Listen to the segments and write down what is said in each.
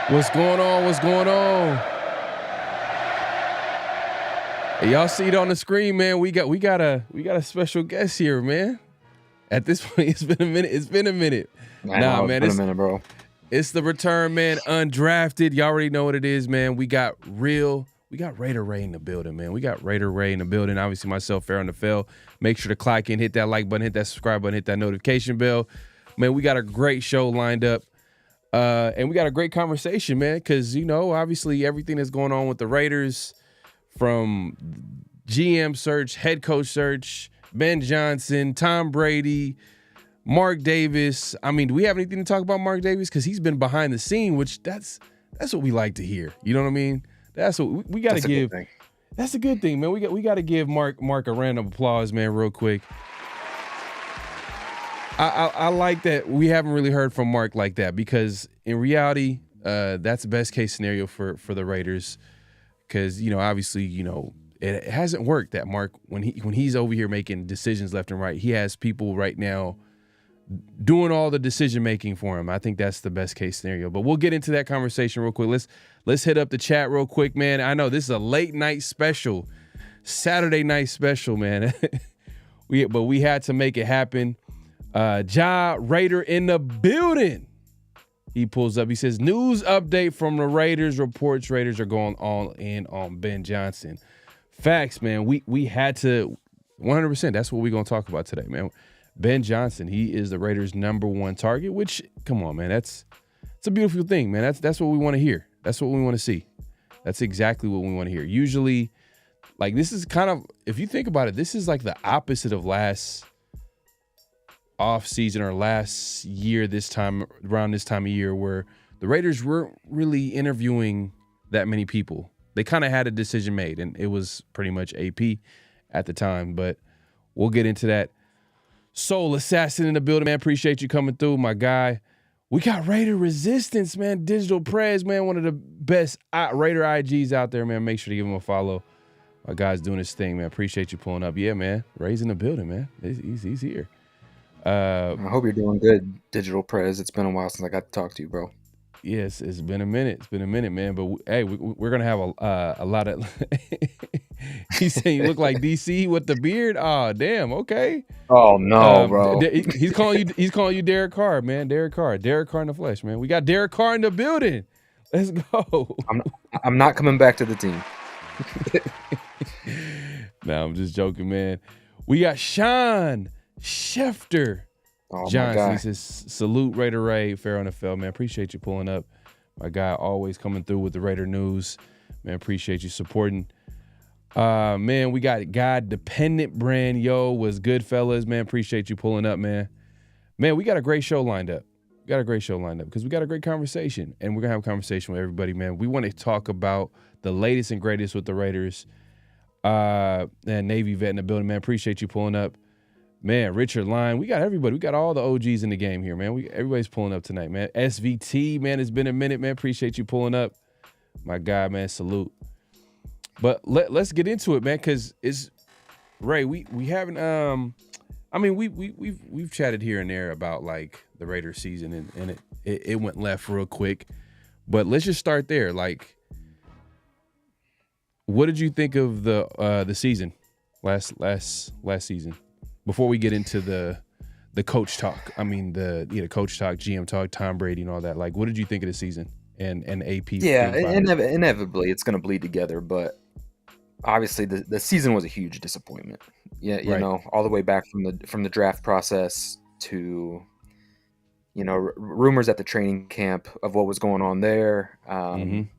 What's going on? What's going on? Hey, y'all see it on the screen, man. We got a special guest here, man. At this point, it's been a minute. It's been a minute, bro. It's the return, man. Undrafted. Y'all already know what it is, man. We got Raider Ray in the building, man. We got Raider Ray in the building. Obviously, myself, PharoahNFL. Make sure to clock in, hit that like button, hit that subscribe button, hit that notification bell. Man, we got a great show lined up. And we got a great conversation, man, because, obviously everything that's going on with the Raiders, from GM search, head coach search, Ben Johnson, Tom Brady, Mark Davis. I mean, do we have anything to talk about Mark Davis? Because he's been behind the scene, which that's what we like to hear. You know what I mean? That's what we got to give. That's a good thing, man. We got to give Mark a random applause, man, real quick. I like that we haven't really heard from Mark like that, because in reality, that's the best case scenario for the Raiders. Because, obviously, it hasn't worked that Mark, when he's over here making decisions left and right, he has people right now doing all the decision making for him. I think that's the best case scenario. But we'll get into that conversation real quick. Let's hit up the chat real quick, man. I know this is a late night special, Saturday night special, man. But we had to make it happen. Raider in the building. He pulls up. He says, news update from the Raiders. Reports Raiders are going all in on Ben Johnson. Facts, man. We had to 100%. That's what we're going to talk about today, man. Ben Johnson, he is the Raiders' #1 target, which, come on, man. It's a beautiful thing, man. That's what we want to hear. That's what we want to see. That's exactly what we want to hear. Usually, like, this is kind of, if you think about it, this is like the opposite of last offseason or last year, around this time of year, where the Raiders weren't really interviewing that many people. They kind of had a decision made, and it was pretty much AP at the time, but we'll get into that. Soul Assassin in the building, man. Appreciate you coming through, my guy. We got Raider Resistance, man. Digital Prez, man. One of the best Raider IGs out there, man. Make sure to give him a follow. My guy's doing his thing, man. Appreciate you pulling up. Yeah, man. Ray's in the building, man. He's here. I hope you're doing good, Digital Prez. It's been a while since I got to talk to you, bro. Yes, it's been a minute. It's been a minute, man. But hey, we're gonna have a lot of. He's saying you look like DC with the beard. Oh, damn. Okay. Oh no, bro. He's calling you Derek Carr, man. Derek Carr in the flesh, man. We got Derek Carr in the building. Let's go. I'm not coming back to the team. No, I'm just joking, man. We got Sean Schefter. Johnson, he says, salute Raider Ray, PharoahNFL, man. Appreciate you pulling up. My guy always coming through with the Raider news. Man, appreciate you supporting. Man, we got God Dependent Brand. Yo, was good, fellas, man. Appreciate you pulling up, man. Man, we got a great show lined up. Because we got a great conversation, and we're going to have a conversation with everybody, man. We want to talk about the latest and greatest with the Raiders. And Navy vet in the building, man. Appreciate you pulling up. Man, Richard Line, we got everybody. We got all the OGs in the game here, man. Everybody's pulling up tonight, man. SVT, man, it's been a minute, man. Appreciate you pulling up. My guy, man, salute. But let's get into it, man, because it's Ray. We haven't we've chatted here and there about like the Raiders season, and it went left real quick. But let's just start there. Like, what did you think of the season last season? Before we get into the coach talk, the coach talk, GM talk, Tom Brady and all that, like, what did you think of the season and AP? Yeah, inevitably it's going to bleed together, but obviously the season was a huge disappointment. Yeah, you know, all the way back from the draft process to, rumors at the training camp of what was going on there. Then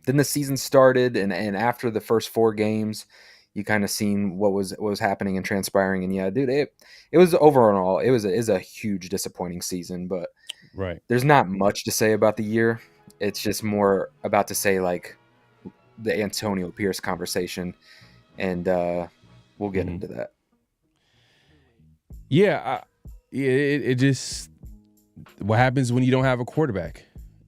the season started, and after the first 4 games, you kind of seen what was happening and transpiring, and yeah, dude, it was overall it was a huge disappointing season. But there's not much to say about the year. It's just more about to say like the Antonio Pierce conversation, and we'll get into that. Yeah, it just what happens when you don't have a quarterback.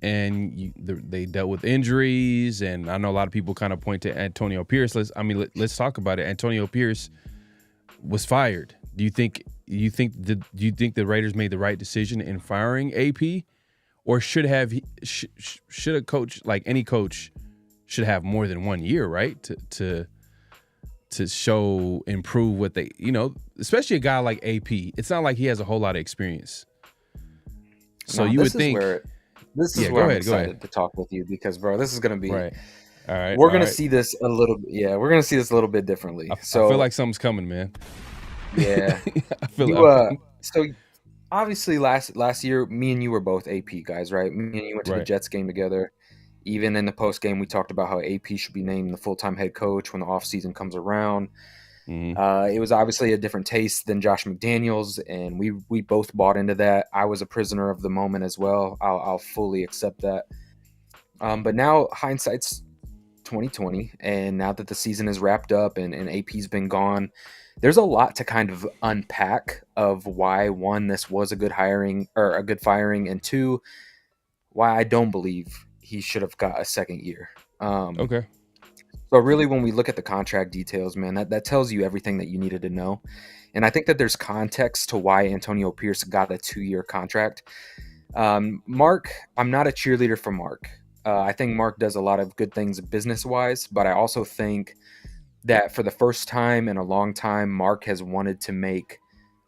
And they dealt with injuries, and I know a lot of people kind of point to Antonio Pierce. Let's talk about it. Antonio Pierce was fired. Do you think the Raiders made the right decision in firing AP, or should should a coach, like any coach, should have more than 1 year, right? To show, improve what they, especially a guy like AP. It's not like he has a whole lot of experience. So No, you would think, this is yeah, where go I'm ahead, go ahead. excited to talk with you because, bro, this is gonna be. Right. All right. We're All gonna right. see this a little. Yeah, we're gonna see this a little bit differently. I feel So like something's coming, man. yeah, I feel you like, so obviously last year, me and you were both AP guys, right? Me and you went to the right. Jets game together. Even in the post game, we talked about how AP should be named the full-time head coach when the offseason comes around. Mm-hmm. It was obviously a different taste than Josh McDaniels, and we both bought into that. I was a prisoner of the moment as well. I'll fully accept that. But now hindsight's 2020, and now that the season is wrapped up and AP's been gone, there's a lot to kind of unpack of why, one, this was a good hiring or a good firing, and two, why I don't believe he should have got a second year. Okay. So really, when we look at the contract details, man, that tells you everything that you needed to know. And I think that there's context to why Antonio Pierce got a 2-year contract. Mark, I'm not a cheerleader for Mark. I think Mark does a lot of good things business-wise, but I also think that for the first time in a long time, Mark has wanted to make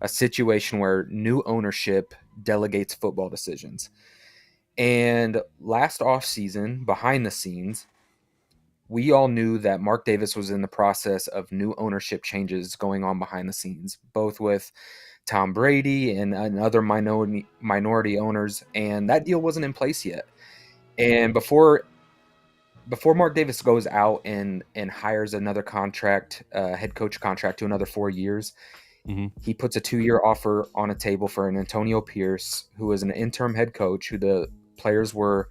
a situation where new ownership delegates football decisions. And last offseason, behind the scenes, we all knew that Mark Davis was in the process of new ownership changes going on behind the scenes, both with Tom Brady and other minority owners, and that deal wasn't in place yet. And before Mark Davis goes out and hires another contract, head coach contract to another 4 years, Mm-hmm. he puts a 2-year offer on a table for an Antonio Pierce, who is an interim head coach, who the players were,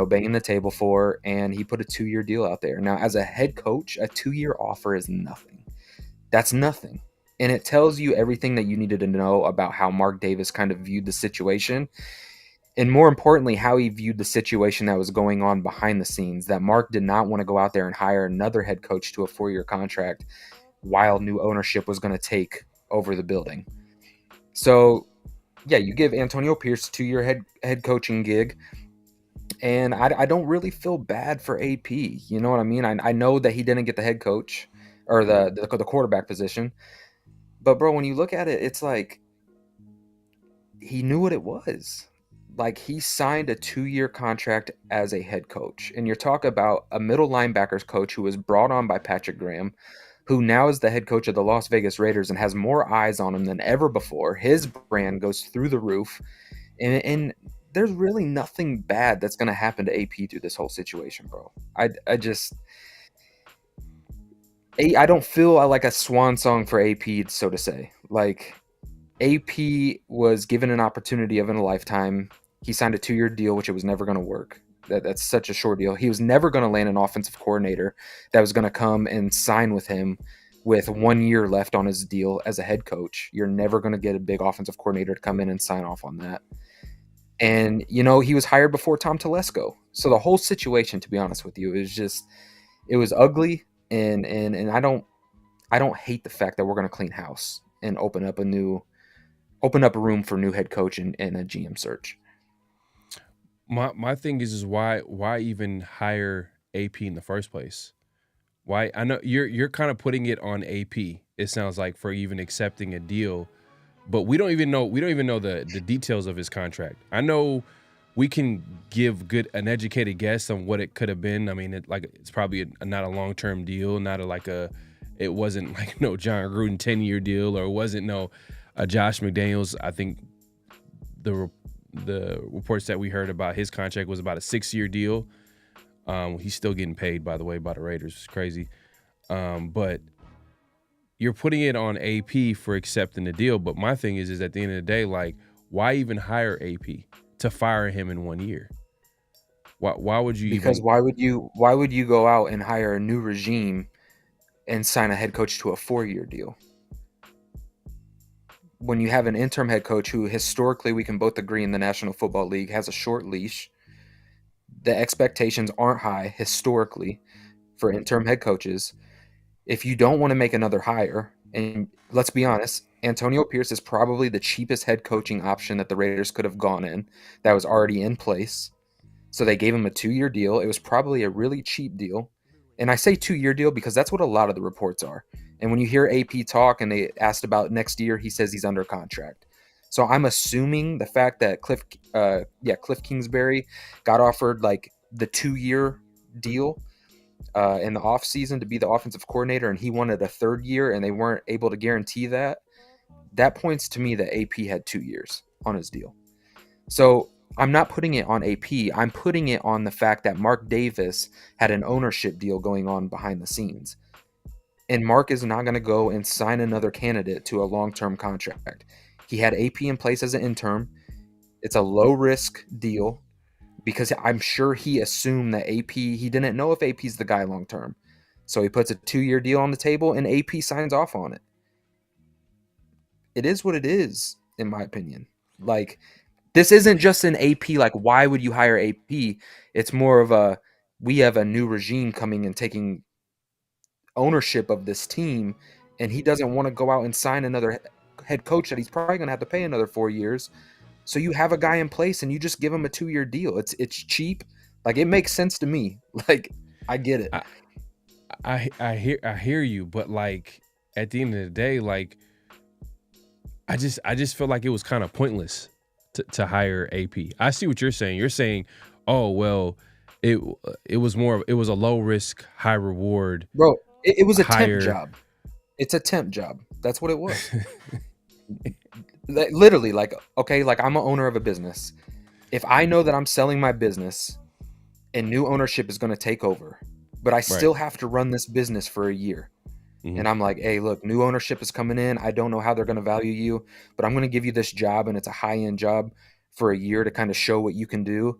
banging the table for, and he put a 2-year deal out there. Now, as a head coach, a 2-year offer is nothing. That's nothing. And it tells you everything that you needed to know about how Mark Davis kind of viewed the situation. And more importantly, how he viewed the situation that was going on behind the scenes, that Mark did not want to go out there and hire another head coach to a 4-year contract while new ownership was going to take over the building. So, yeah, you give Antonio Pierce a 2-year head coaching gig, and I don't really feel bad for AP. You know what I mean? I know that he didn't get the head coach or the quarterback position, but bro, when you look at it, it's like he knew what it was. Like, he signed a 2-year contract as a head coach, and you're talking about a middle linebackers coach who was brought on by Patrick Graham, who now is the head coach of the Las Vegas Raiders and has more eyes on him than ever before. His brand goes through the roof, and there's really nothing bad that's going to happen to AP through this whole situation, bro. I don't feel like a swan song for AP, so to say. Like, AP was given an opportunity of in a lifetime. He signed a 2-year deal, which it was never going to work. That's such a short deal. He was never going to land an offensive coordinator that was going to come and sign with him with 1 year left on his deal as a head coach. You're never going to get a big offensive coordinator to come in and sign off on that. And, he was hired before Tom Telesco. So the whole situation, to be honest with you, it was ugly. And I don't hate the fact that we're going to clean house and open up a room for new head coach and a GM search. My thing is why even hire AP in the first place? Why? I know you're kind of putting it on AP. It sounds like, for even accepting a deal, but we don't even know the details of his contract. I know we can give an educated guess on what it could have been. I mean, it's probably not a long-term deal, it wasn't like no John Gruden 10-year deal, or it wasn't a Josh McDaniels. I think the reports that we heard about his contract was about a 6-year deal. He's still getting paid, by the way, by the Raiders. It's crazy. But you're putting it on AP for accepting the deal. But my thing is at the end of the day, like, why even hire AP to fire him in 1 year? Why would you? Because why would you go out and hire a new regime and sign a head coach to a 4-year deal when you have an interim head coach who, historically, we can both agree in the National Football League, has a short leash? The expectations aren't high historically for interim head coaches. If you don't want to make another hire And let's be honest, Antonio Pierce is probably the cheapest head coaching option that the Raiders could have gone in that was already in place. So they gave him a 2-year deal. It was probably a really cheap deal. And I say 2-year deal because that's what a lot of the reports are. And when you hear AP talk and they asked about next year, he says he's under contract. So I'm assuming the fact that Cliff Kingsbury got offered like the 2-year deal in the offseason to be the offensive coordinator, and he wanted a 3rd year, and they weren't able to guarantee that. That points to me that AP had 2 years on his deal. So I'm not putting it on AP. I'm putting it on the fact that Mark Davis had an ownership deal going on behind the scenes. And Mark is not going to go and sign another candidate to a long-term contract. He had AP in place as an interim. It's a low-risk deal because I'm sure he assumed that AP, he didn't know if AP's the guy long-term. So he puts a 2-year deal on the table and AP signs off on it. It is what it is, in my opinion. Like, this isn't just an AP, like, why would you hire AP? It's more of a, we have a new regime coming and taking ownership of this team, and he doesn't want to go out and sign another head coach that he's probably going to have to pay another 4 years. So you have a guy in place and you just give him a 2-year deal. It's cheap. Like, it makes sense to me. Like, I get it. I hear you, but like at the end of the day, like I just feel like it was kind of pointless to hire AP. I see what you're saying. You're saying, oh well, it was a low risk, high reward. Bro, it was a temp job. It's a temp job. That's what it was. Literally, like, okay, like I'm an owner of a business. If I know that I'm selling my business and new ownership is going to take over, but I still have to run this business for a year. Mm-hmm. And I'm like, hey, look, new ownership is coming in. I don't know how they're going to value you, but I'm going to give you this job, and it's a high-end job for a year to kind of show what you can do.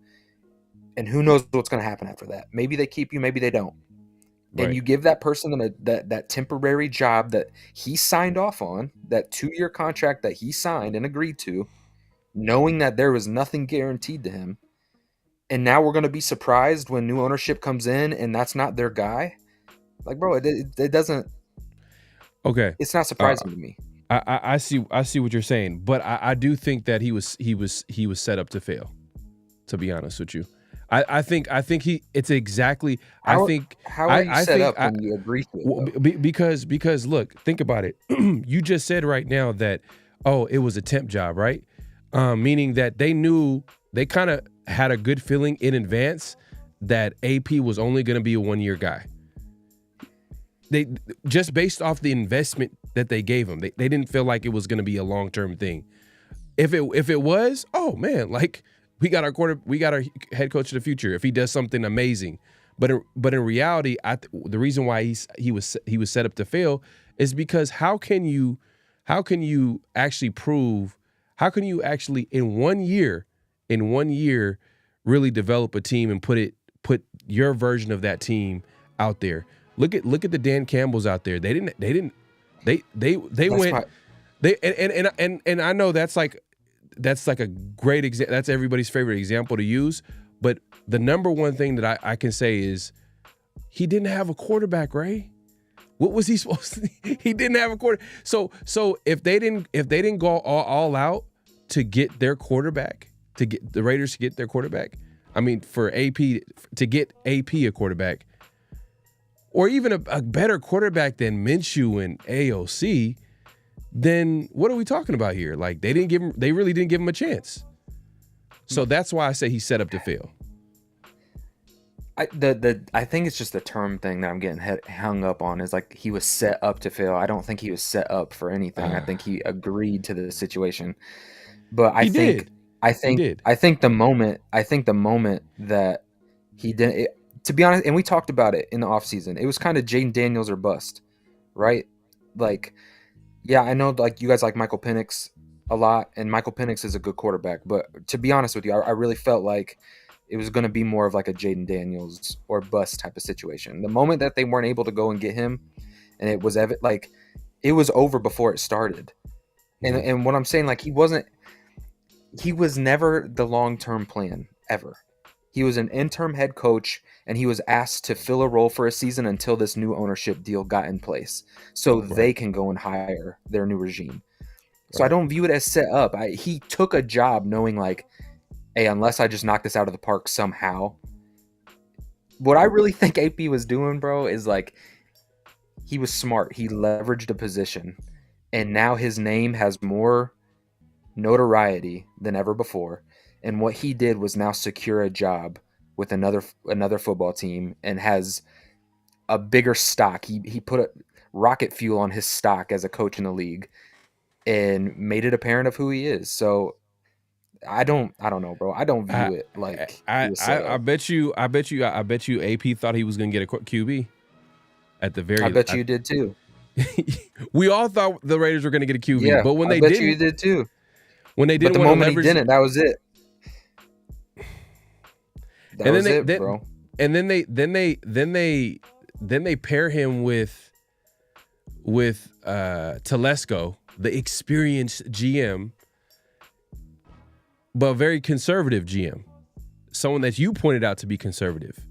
And who knows what's going to happen after that. Maybe they keep you, maybe they don't. Right. And you give that person that temporary job that he signed off on, that 2-year contract that he signed and agreed to, knowing that there was nothing guaranteed to him. And now we're going to be surprised when new ownership comes in and that's not their guy. Like, bro, it doesn't. Okay, it's not surprising to me. I see what you're saying, but I do think that he was set up to fail. To be honest with you, I think it's exactly. How are you set up when you agree to it? Because look, think about it. You just said right now that it was a temp job, right? Meaning that they kind of had a good feeling in advance that AP was only going to be a 1-year guy. They just based off the investment that they gave him, they didn't feel like it was going to be a long-term thing. If it was, oh man, like we got our head coach of the future if he does something amazing. But in reality, the reason why he was set up to fail is because how can you actually in 1 year really develop a team and put your version of that team out there? Look at the Dan Campbells out there. They went. And I know that's like a great example. That's everybody's favorite example to use. But the number one thing that I can say is he didn't have a quarterback, Ray. What was he supposed to? He didn't have a quarterback. So if they didn't go all out to get their quarterback, to get the Raiders to get their quarterback, I mean, for AP to get AP a quarterback, or even a better quarterback than Minshew and AOC, then what are we talking about here? Like they really didn't give him a chance. So that's why I say he's set up to fail. I think it's just the term thing that I'm getting hung up on is like he was set up to fail. I don't think he was set up for anything. I think he agreed to the situation. But I think the moment that he didn't, to be honest, and we talked about it in the offseason, it was kind of Jaden Daniels or bust, right? Like, yeah, I know like you guys like Michael Penix a lot, and Michael Penix is a good quarterback, but to be honest with you, I really felt like it was going to be more of like a Jaden Daniels or bust type of situation. The moment that they weren't able to go and get him, and it was like it was over before it started. And what I'm saying, like he was never the long-term plan ever. He was an interim head coach, and he was asked to fill a role for a season until this new ownership deal got in place, so they Right. can go and hire their new regime. So I Right. don't view it as set up. He took a job knowing like, hey, unless I just knock this out of the park somehow. What I really think AP was doing, bro, is like he was smart. He leveraged a position, and now his name has more notoriety than ever before. And what he did was now secure a job with another football team and has a bigger stock. He put a rocket fuel on his stock as a coach in the league and made it apparent of who he is. So I don't know, bro. I don't I view it like he I was set I up. bet you AP thought he was gonna get a QB at the I very. bet you did too. We all thought the Raiders were gonna get a QB, Yeah, but when I they bet you didn't, did too. when they But didn't the want to moment he leverage, didn't, that was it. That and was then it, bro. then they pair him with Telesco, the experienced GM, but very conservative GM, someone that you pointed out to be conservative.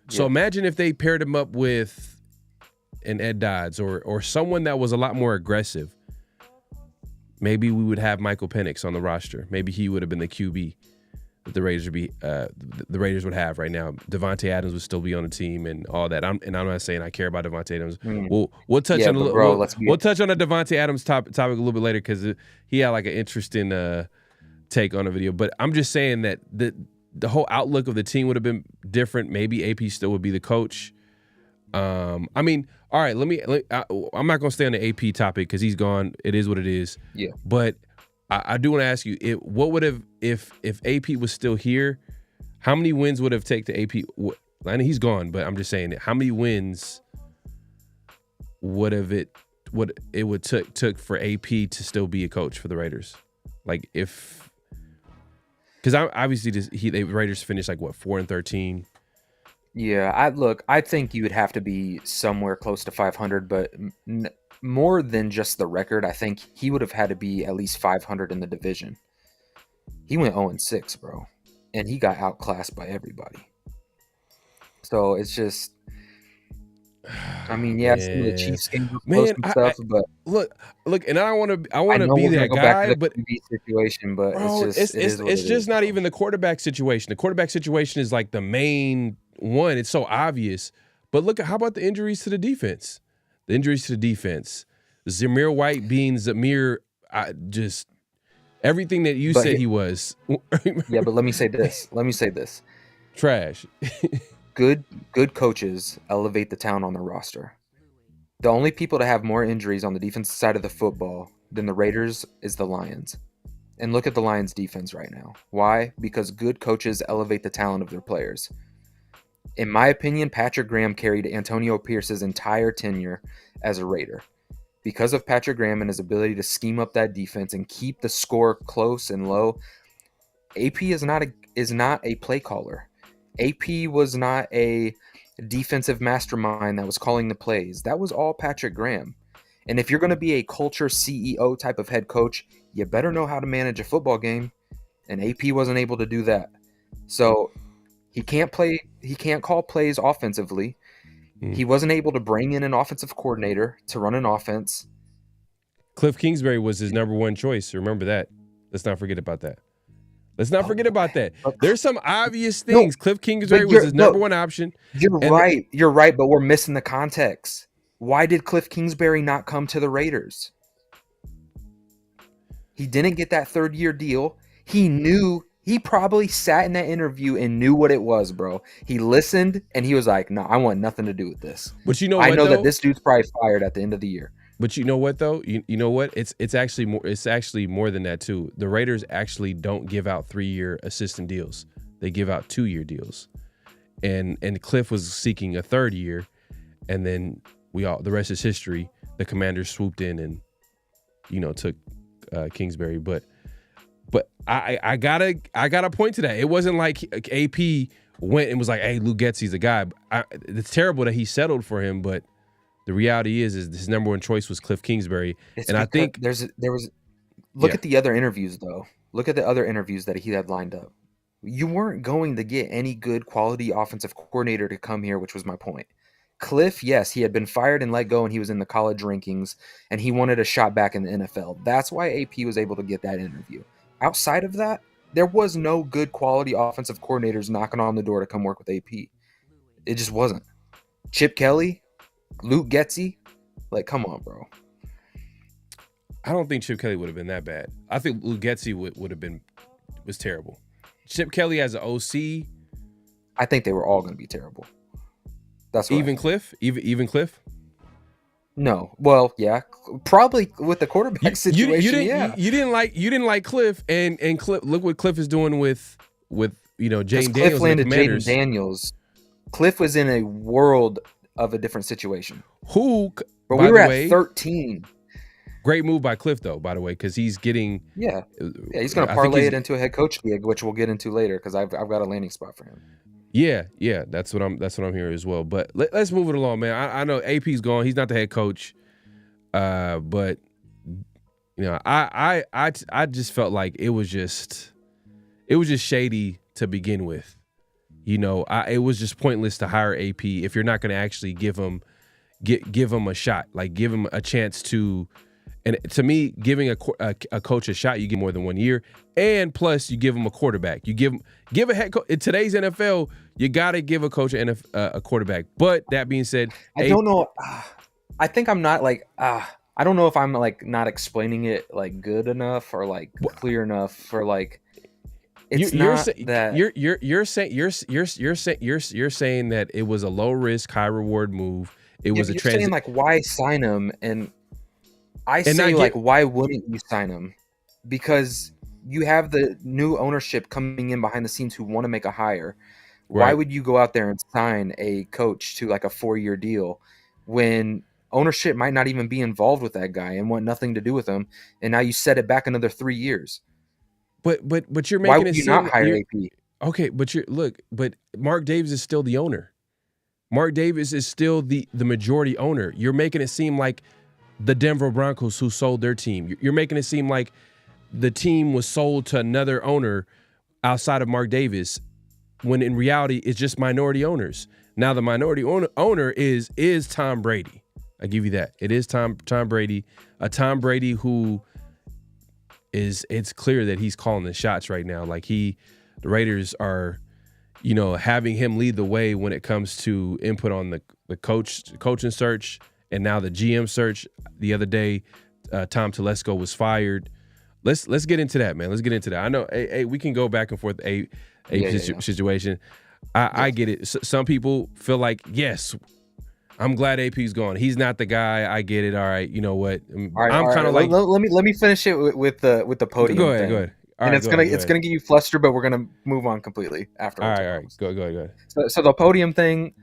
So Yeah. imagine if they paired him up with an Ed Dodds or someone that was a lot more aggressive. Maybe we would have Michael Penix on the roster. Maybe he would have been the QB that the Raiders would have right now. Devontae Adams would still be on the team and all that. I'm not saying I care about Devontae Adams. We'll touch on we'll touch on the Devontae Adams topic a little bit later because he had like an interesting take on a video. But I'm just saying that the whole outlook of the team would have been different. Maybe AP still would be the coach. I mean, all right. I'm not gonna stay on the AP topic because he's gone. It is what it is. Yeah. But I do want to ask you, what would have if AP was still here? How many wins would have taken to AP? I know he's gone, but I'm just saying, how many wins would it would took for AP to still be a coach for the Raiders? Like if, because obviously the Raiders finished like what 4-13. Yeah, I think you would have to be somewhere close to 500, but more than just the record, I think he would have had to be at least 500 in the division. He went 0-6, bro, and he got outclassed by everybody. So it's just, I mean, yeah, some of the Chiefs games were close and stuff, but look, and I want I to know be we're gonna that go back guy, to the but QB situation, but bro, it is what it's it just is, not bro. even the quarterback situation. The quarterback situation is like the main one. It's so obvious. But look, how about the injuries to the defense? The injuries to the defense. Zamir White being Zamir, just everything that you said he was. Yeah, but let me say this. Trash. Good coaches elevate the talent on their roster. The only people to have more injuries on the defensive side of the football than the Raiders is the Lions. And look at the Lions defense right now. Why? Because good coaches elevate the talent of their players. In my opinion, Patrick Graham carried Antonio Pierce's entire tenure as a Raider. Because of Patrick Graham and his ability to scheme up that defense and keep the score close and low, AP is not a play caller. AP was not a defensive mastermind that was calling the plays. That was all Patrick Graham. And if you're going to be a culture CEO type of head coach, you better know how to manage a football game. And AP wasn't able to do that. So he can't call plays offensively. He wasn't able to bring in an offensive coordinator to run an offense. Cliff Kingsbury was his number one choice. Remember that. Let's not forget about that. There's some obvious things. No, Cliff Kingsbury was his number one option. You're right, but we're missing the context. Why did Cliff Kingsbury not come to the Raiders? He didn't get that third-year deal. He probably sat in that interview and knew what it was, bro. He listened and he was like, "No, I want nothing to do with this." But you know I what, know though? that this dude's probably fired at the end of the year. But you know what, though? You know what? It's actually more than that too. The Raiders actually don't give out 3-year assistant deals. They give out 2-year deals. And Cliff was seeking a 3rd year, and then the rest is history. The Commanders swooped in and took Kingsbury. But I gotta point to that. It wasn't like AP went and was like, "Hey, Lou Getsy's the guy." It's terrible that he settled for him, but the reality is his number one choice was Cliff Kingsbury. I think at the other interviews though. Look at the other interviews that he had lined up. You weren't going to get any good quality offensive coordinator to come here, which was my point. Cliff, yes, he had been fired and let go, and he was in the college rankings, and he wanted a shot back in the NFL. That's why AP was able to get that interview. Outside of that, there was no good quality offensive coordinators knocking on the door to come work with AP. It just wasn't. Chip Kelly, Luke Getsy, like, come on, bro. I don't think Chip Kelly would have been that bad. I think Luke Getsy was terrible. Chip Kelly as an OC. I think they were all going to be terrible. That's what even Cliff. Even Cliff. No, well, yeah, probably with the quarterback situation. You didn't like Cliff, and Cliff. Look what Cliff is doing with Jaden Daniels. Cliff landed Jaden Daniels. Cliff was in a world of a different situation. But we were at 13. Great move by Cliff, though, by the way, because he's getting he's going to parlay it into a head coach gig, which we'll get into later because I've got a landing spot for him. Yeah, that's what I'm hearing as well. But let's move it along, man. I know AP's gone; he's not the head coach, but I just felt like it was just shady to begin with. It was just pointless to hire AP if you're not going to actually give him a shot, like give him a chance to. And to me, giving a coach a shot, you give more than 1 year, and plus you give him a quarterback. You give a head coach in today's NFL. You got to give a coach a quarterback. But that being said, I don't know. I think I'm not like. I don't know if I'm like not explaining it like good enough or like clear enough for like. It's not that you're saying that it was a low risk, high reward move. It was a transition. Saying like why sign him and. I say, like, why wouldn't you sign him? Because you have the new ownership coming in behind the scenes who want to make a hire. Right. Why would you go out there and sign a coach to, like, a 4-year deal when ownership might not even be involved with that guy and want nothing to do with him, and now you set it back another 3 years? But you're making why would you not hire AP? Okay, but Mark Davis is still the owner. Mark Davis is still the majority owner. You're making it seem like the Denver Broncos who sold their team. You're making it seem like the team was sold to another owner outside of Mark Davis, when in reality it's just minority owners. Now the minority owner is Tom Brady. I give you that. It is Tom Brady, a Tom Brady who it's clear that he's calling the shots right now. Like the Raiders are, having him lead the way when it comes to input on the coaching search. And now the GM search. The other day, Tom Telesco was fired. Let's get into that, man. Let's get into that. I know we can go back and forth situation. I get it. Some people feel like, yes, I'm glad AP's gone. He's not the guy. I get it. All right. You know what? I'm kind of like. Let me finish it with the podium. Go ahead. Thing. Go ahead. And it's gonna get you flustered, but we're gonna move on completely afterwards. All right. Go ahead. So the podium thing.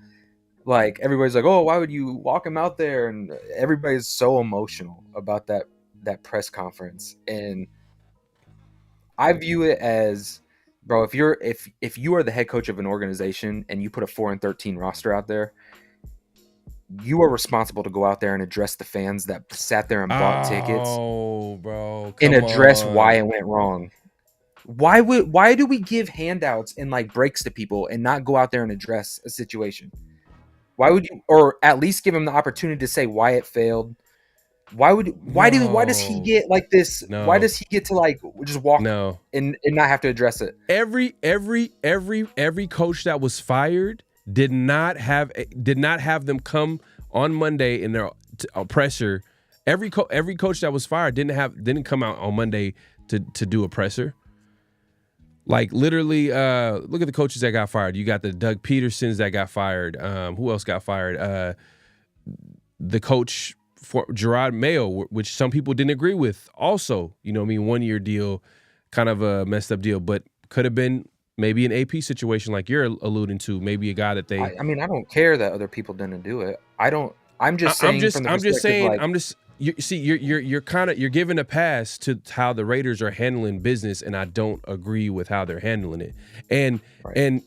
Like, everybody's like, oh, why would you walk him out there? And everybody's so emotional about that press conference. And I view it as, bro, if you are the head coach of an organization and you put a 4-13 roster out there, you are responsible to go out there and address the fans that sat there and bought tickets. Oh, bro. And address why it went wrong. Why do we give handouts and like breaks to people and not go out there and address a situation? Why would you, or at least give him the opportunity to say why it failed? Why does he get like this? No. Why does he get to like just walk and not have to address it? Every coach that was fired did not have them come on Monday in their presser. Every coach that was fired didn't come out on Monday to do a presser. Like, literally, look at the coaches that got fired. You got the Doug Petersons that got fired. Who else got fired? The coach for Gerard Mayo, which some people didn't agree with. Also, 1-year deal, kind of a messed up deal, but could have been maybe an AP situation like you're alluding to. Maybe a guy that they. I mean, I don't care that other people didn't do it. I don't. I'm just saying. You're giving a pass to how the Raiders are handling business, and I don't agree with how they're handling it. And right.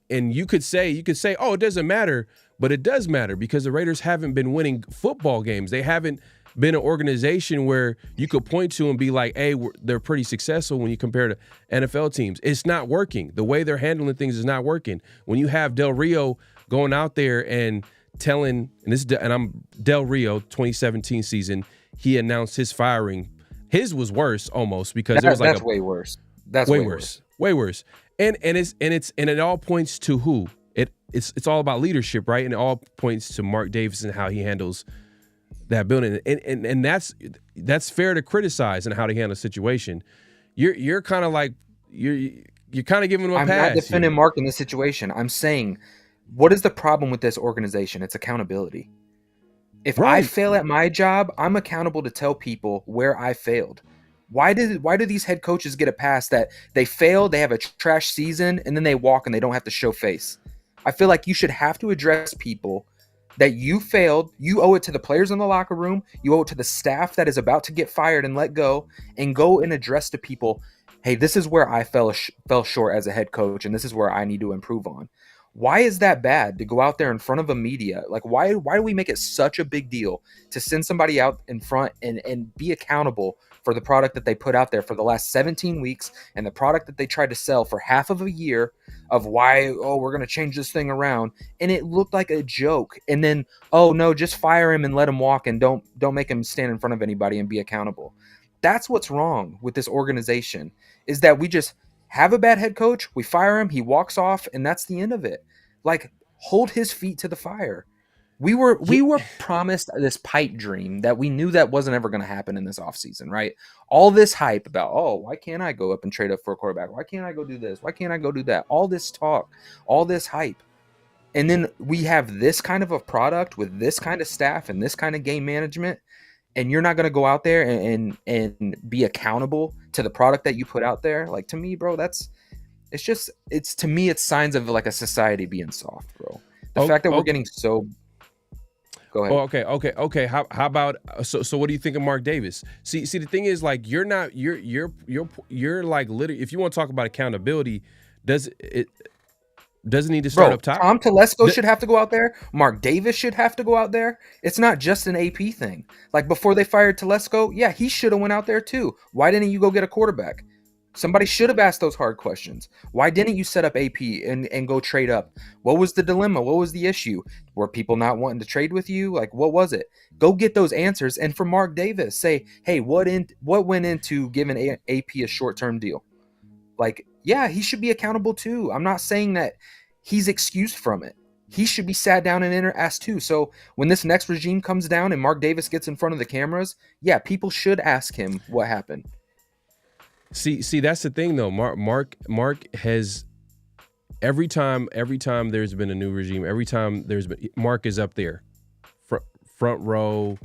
and you could say, oh, it doesn't matter, but it does matter because the Raiders haven't been winning football games. They haven't been an organization where you could point to and be like, hey, they're pretty successful when you compare to NFL teams. It's not working. The way they're handling things is not working. When you have Del Rio going out there and telling, and I'm Del Rio, 2017 season, he announced his firing. His was worse almost because it was like that's way worse. That's way worse. Way worse. And it all points to who? It's all about leadership, right? And it all points to Mark Davis and how he handles that building. And that's fair to criticize and how to handle the situation. You're kind of like you're kind of giving him a pass. I'm not defending Mark in this situation. I'm saying, what is the problem with this organization? It's accountability. If I fail at my job, I'm accountable to tell people where I failed. Why do these head coaches get a pass that they fail, they have a trash season, and then they walk and they don't have to show face? I feel like you should have to address people that you failed. You owe it to the players in the locker room. You owe it to the staff that is about to get fired and let go, and go and address to people, hey, this is where I fell short as a head coach, and this is where I need to improve on. Why is that bad to go out there in front of a media? Like, why do we make it such a big deal to send somebody out in front and be accountable for the product that they put out there for the last 17 weeks and the product that they tried to sell for half of a year of why, we're going to change this thing around, and it looked like a joke. And then, no, just fire him and let him walk, and don't make him stand in front of anybody and be accountable. That's what's wrong with this organization, is that we just have a bad head coach, we fire him, he walks off, and that's the end of it. Like, hold his feet to the fire. We were promised this pipe dream that we knew that wasn't ever going to happen in this offseason, right? All this hype about, why can't I go up and trade up for a quarterback? Why can't I go do this? Why can't I go do that? All this talk, all this hype. And then we have this kind of a product with this kind of staff and this kind of game management, and you're not going to go out there and be accountable to the product that you put out there. Like, to me, bro, it's signs of like a society being soft, bro. The fact that we're getting so... Go ahead. Okay. How about so? What do you think of Mark Davis? See, the thing is, like, you're like, literally, if you want to talk about accountability, doesn't need to start up top? Tom Telesco should have to go out there. Mark Davis should have to go out there. It's not just an AP thing. Like, before they fired Telesco, yeah, he should have went out there too. Why didn't you go get a quarterback? Somebody should have asked those hard questions. Why didn't you set up AP and go trade up? What was the dilemma? What was the issue? Were people not wanting to trade with you? Like, what was it? Go get those answers. And for Mark Davis, say, hey, what went into giving AP a short-term deal? Like, yeah, he should be accountable too. I'm not saying that he's excused from it. He should be sat down and asked too. So when this next regime comes down and Mark Davis gets in front of the cameras, yeah, people should ask him what happened. See, that's the thing though. Mark has every time there's been a new regime, every time Mark is up there, front row,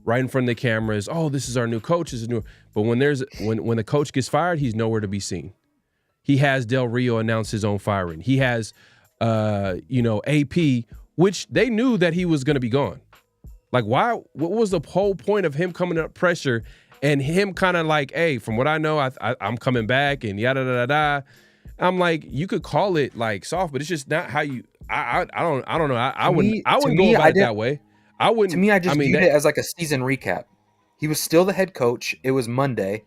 right in front of the cameras. Oh, this is our new coach. This is new. But when the coach gets fired, he's nowhere to be seen. He has Del Rio announce his own firing. He has, AP, which they knew that he was going to be gone. Like, why? What was the whole point of him coming up pressure? And him kind of like, hey, from what I know, I'm coming back and yada da da da. I'm like, you could call it like soft, but it's just not how you. I don't know. I wouldn't go about it that way. I wouldn't. To me, I viewed it as like a season recap. He was still the head coach. It was Monday.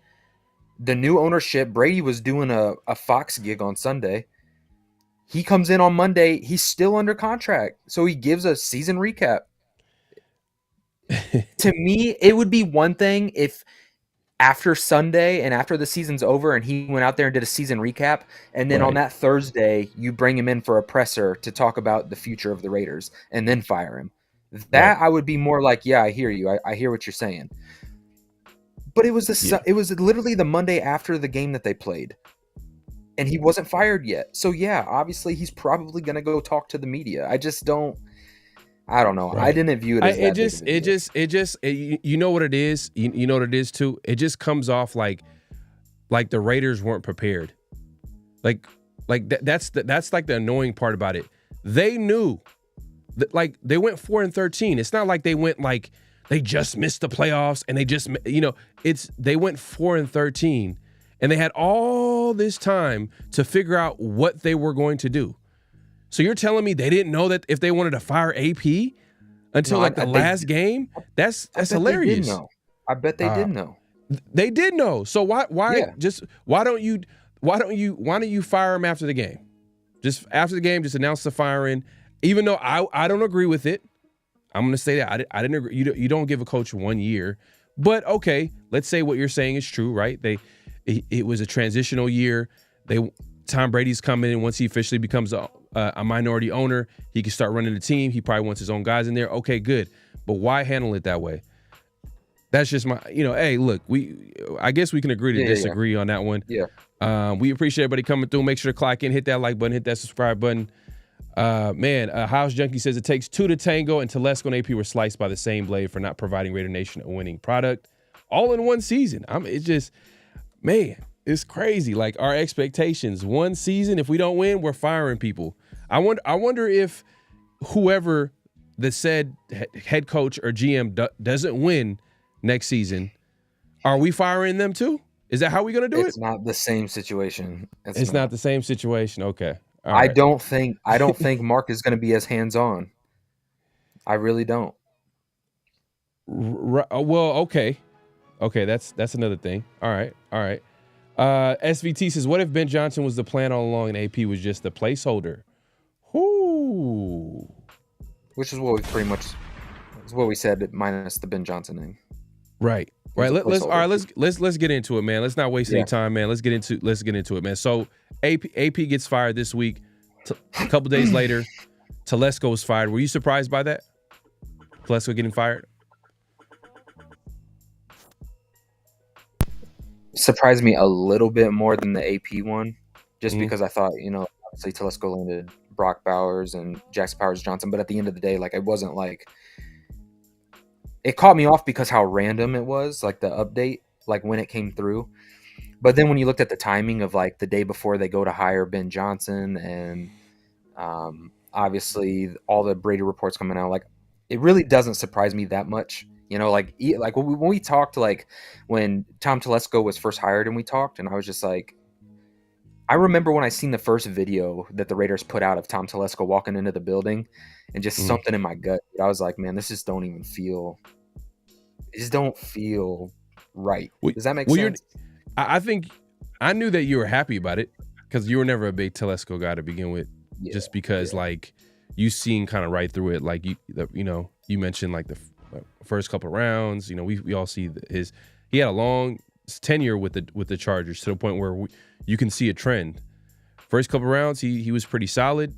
The new ownership, Brady was doing a Fox gig on Sunday. He comes in on Monday. He's still under contract, so he gives a season recap. To me, it would be one thing if after Sunday and after the season's over and he went out there and did a season recap, and then on that Thursday you bring him in for a presser to talk about the future of the Raiders and then fire him. That I would be more like, yeah, I hear you. I hear what you're saying. But it was it was literally the Monday after the game that they played, and he wasn't fired yet. So yeah, obviously he's probably going to go talk to the media. I don't know. Right. I didn't view it as you know what it is? You know what it is too? It just comes off like the Raiders weren't prepared. That's like the annoying part about it. They knew that, like, they went 4-13. It's not like they went like they just missed the playoffs and they just, they went 4-13 and they had all this time to figure out what they were going to do. So you're telling me they didn't know that if they wanted to fire AP until like the last game. That's hilarious. They did know. I bet they did know. They did know. So why don't you fire him after the game? Just after the game, just announce the firing. Even though I don't agree with it, I'm going to say that I didn't agree. You don't give a coach 1 year, but okay, let's say what you're saying is true, right? It was a transitional year. Tom Brady's coming in. Once he officially becomes a minority owner, he can start running the team. He probably wants his own guys in there. Okay, good. But why handle it that way? That's just my, hey, look, I guess we can agree to disagree on that one. Yeah. We appreciate everybody coming through. Make sure to clock in, hit that like button, hit that subscribe button. House Junkie says it takes two to tango, and Telesco and AP were sliced by the same blade for not providing Raider Nation a winning product all in one season. It's just, man, it's crazy. Like our expectations, one season, if we don't win, we're firing people. I wonder if whoever the said head coach or GM doesn't win next season, are we firing them too? Is that how we're going to do it? It's not the same situation. It's not the same situation. Okay. All I right. don't think Mark is going to be as hands-on. I really don't. Well, okay. That's another thing. All right. SVT says, what if Ben Johnson was the plan all along and AP was just the placeholder? Whoo. Which is what we said minus the Ben Johnson name. Right. Let's get into it, man. Let's not waste any time, man. Let's get into it, man. So AP gets fired this week. A couple days later, Telesco was fired. Were you surprised by that? Telesco getting fired? Surprised me a little bit more than the AP one, just because I thought, obviously Telesco landed Brock Bowers and Jackson Powers Johnson, but at the end of the day, like it wasn't like, it caught me off because how random it was, like the update, like when it came through. But then when you looked at the timing of like the day before they go to hire Ben Johnson and obviously all the Brady reports coming out, like it really doesn't surprise me that much. Like when we talked, like when Tom Telesco was first hired and we talked, and I was just like, I remember when I seen the first video that the Raiders put out of Tom Telesco walking into the building, and just something in my gut, I was like, man, this just don't feel right. Does that make sense? I think I knew that you were happy about it because you were never a big Telesco guy to begin with, just because like you seen kind of right through it. Like you mentioned like the first couple of rounds. We all see he had a long tenure with the Chargers to the point where you can see a trend. First couple of rounds, he was pretty solid.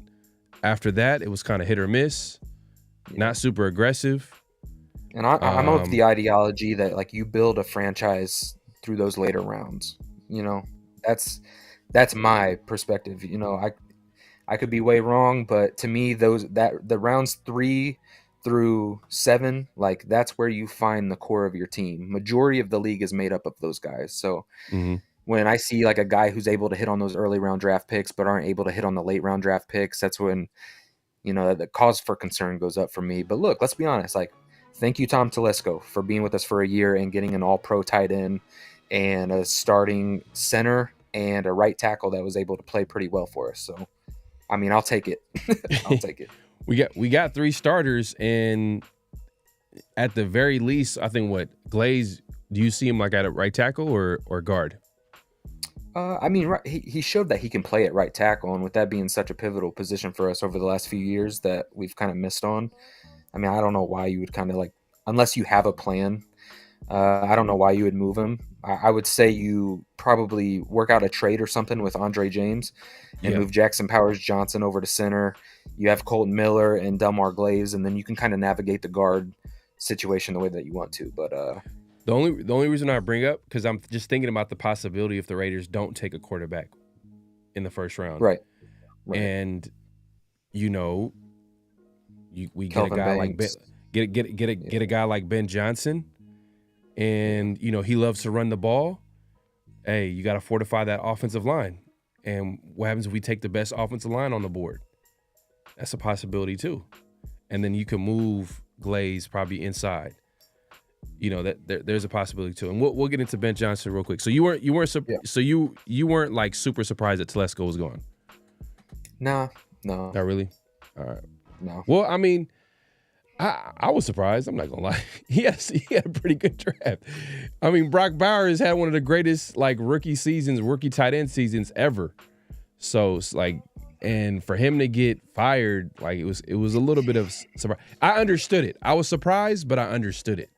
After that, it was kind of hit or miss, not super aggressive. And I'm of the ideology that like you build a franchise through those later rounds. That's my perspective. I could be way wrong, but to me, the rounds 3 through 7, like that's where you find the core of your team. Majority of the league is made up of those guys. So when I see like a guy who's able to hit on those early round draft picks, but aren't able to hit on the late round draft picks, that's when, the cause for concern goes up for me. But look, let's be honest. Like, thank you, Tom Telesco, for being with us for a year and getting an all-pro tight end and a starting center and a right tackle that was able to play pretty well for us. So, I mean, I'll take it. I'll take it. We got 3 starters, and at the very least, I think Glaze, do you see him like at a right tackle or guard? I mean, he showed that he can play at right tackle, and with that being such a pivotal position for us over the last few years that we've kind of missed on, I mean, I don't know why you would kind of like, unless you have a plan, I don't know why you would move him. I would say you probably work out a trade or something with Andre James and move Jackson Powers Johnson over to center. You have Colton Miller and Delmar Glaze, and then you can kind of navigate the guard situation the way that you want to. But the only reason I bring up, because I'm just thinking about the possibility if the Raiders don't take a quarterback in the first round, right. And we get Kelvin a guy Banks. like get a guy like Ben Johnson, and he loves to run the ball. Hey, you got to fortify that offensive line. And what happens if we take the best offensive line on the board? That's a possibility too. And then you can move Glaze probably inside. There's a possibility too. And we'll get into Ben Johnson real quick. So you weren't like super surprised that Telesco was gone? No. Not really. All right. No. Well, I mean, I was surprised. I'm not gonna lie. He had a pretty good draft. I mean, Brock Bowers had one of the greatest like rookie tight end seasons ever. So it's like, and for him to get fired, like it was a little bit of surprise. I understood it. I was surprised, but I understood it.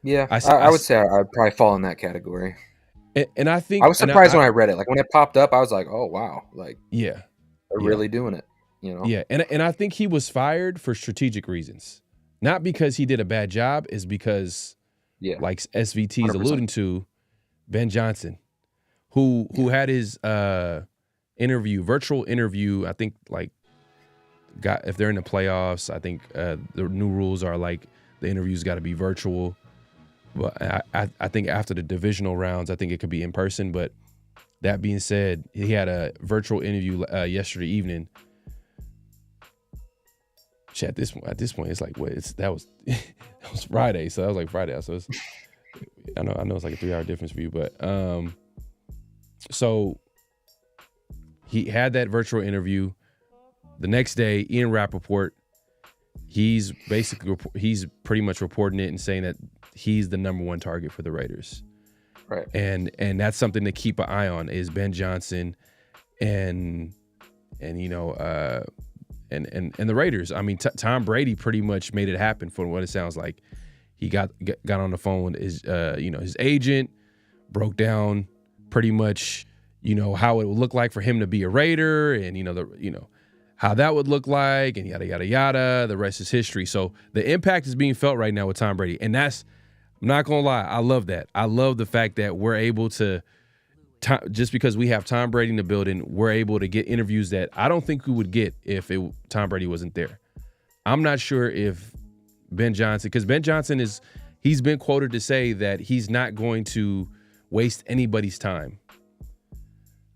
Yeah, I would say I'd probably fall in that category. And I I think, was surprised when I read it. Like when it popped up, I was like, "Oh wow!" Like yeah, they're yeah, really doing it. You know? yeah, and I think he was fired for strategic reasons, not because he did a bad job. Is because, Yeah, like SVT is 100%. alluding to, Ben Johnson, who had his virtual interview. I think like if they're in the playoffs, I think the new rules are like the interviews got to be virtual. But I think after the divisional rounds, I think it could be in person. But that being said, he had a virtual interview yesterday evening. At this point, it's like that was Friday, so that was like Friday. So I know it's like a 3-hour difference for you, but so he had that virtual interview. The next day, Ian Rappaport, he's pretty much reporting it and saying that he's the number one target for the Raiders. Right. And that's something to keep an eye on is Ben Johnson and you know and the Raiders. I mean, Tom Brady pretty much made it happen from what it sounds like. He got on the phone with his his agent, broke down pretty much how it would look like for him to be a Raider, and how that would look like, and yada yada yada. The rest is history. So the impact is being felt right now with Tom Brady, and I'm not gonna lie, I love that. I love the fact that we're able to, just because we have Tom Brady in the building, we're able to get interviews that I don't think we would get if Tom Brady wasn't there. I'm not sure if Ben Johnson, because Ben Johnson he's been quoted to say that he's not going to waste anybody's time.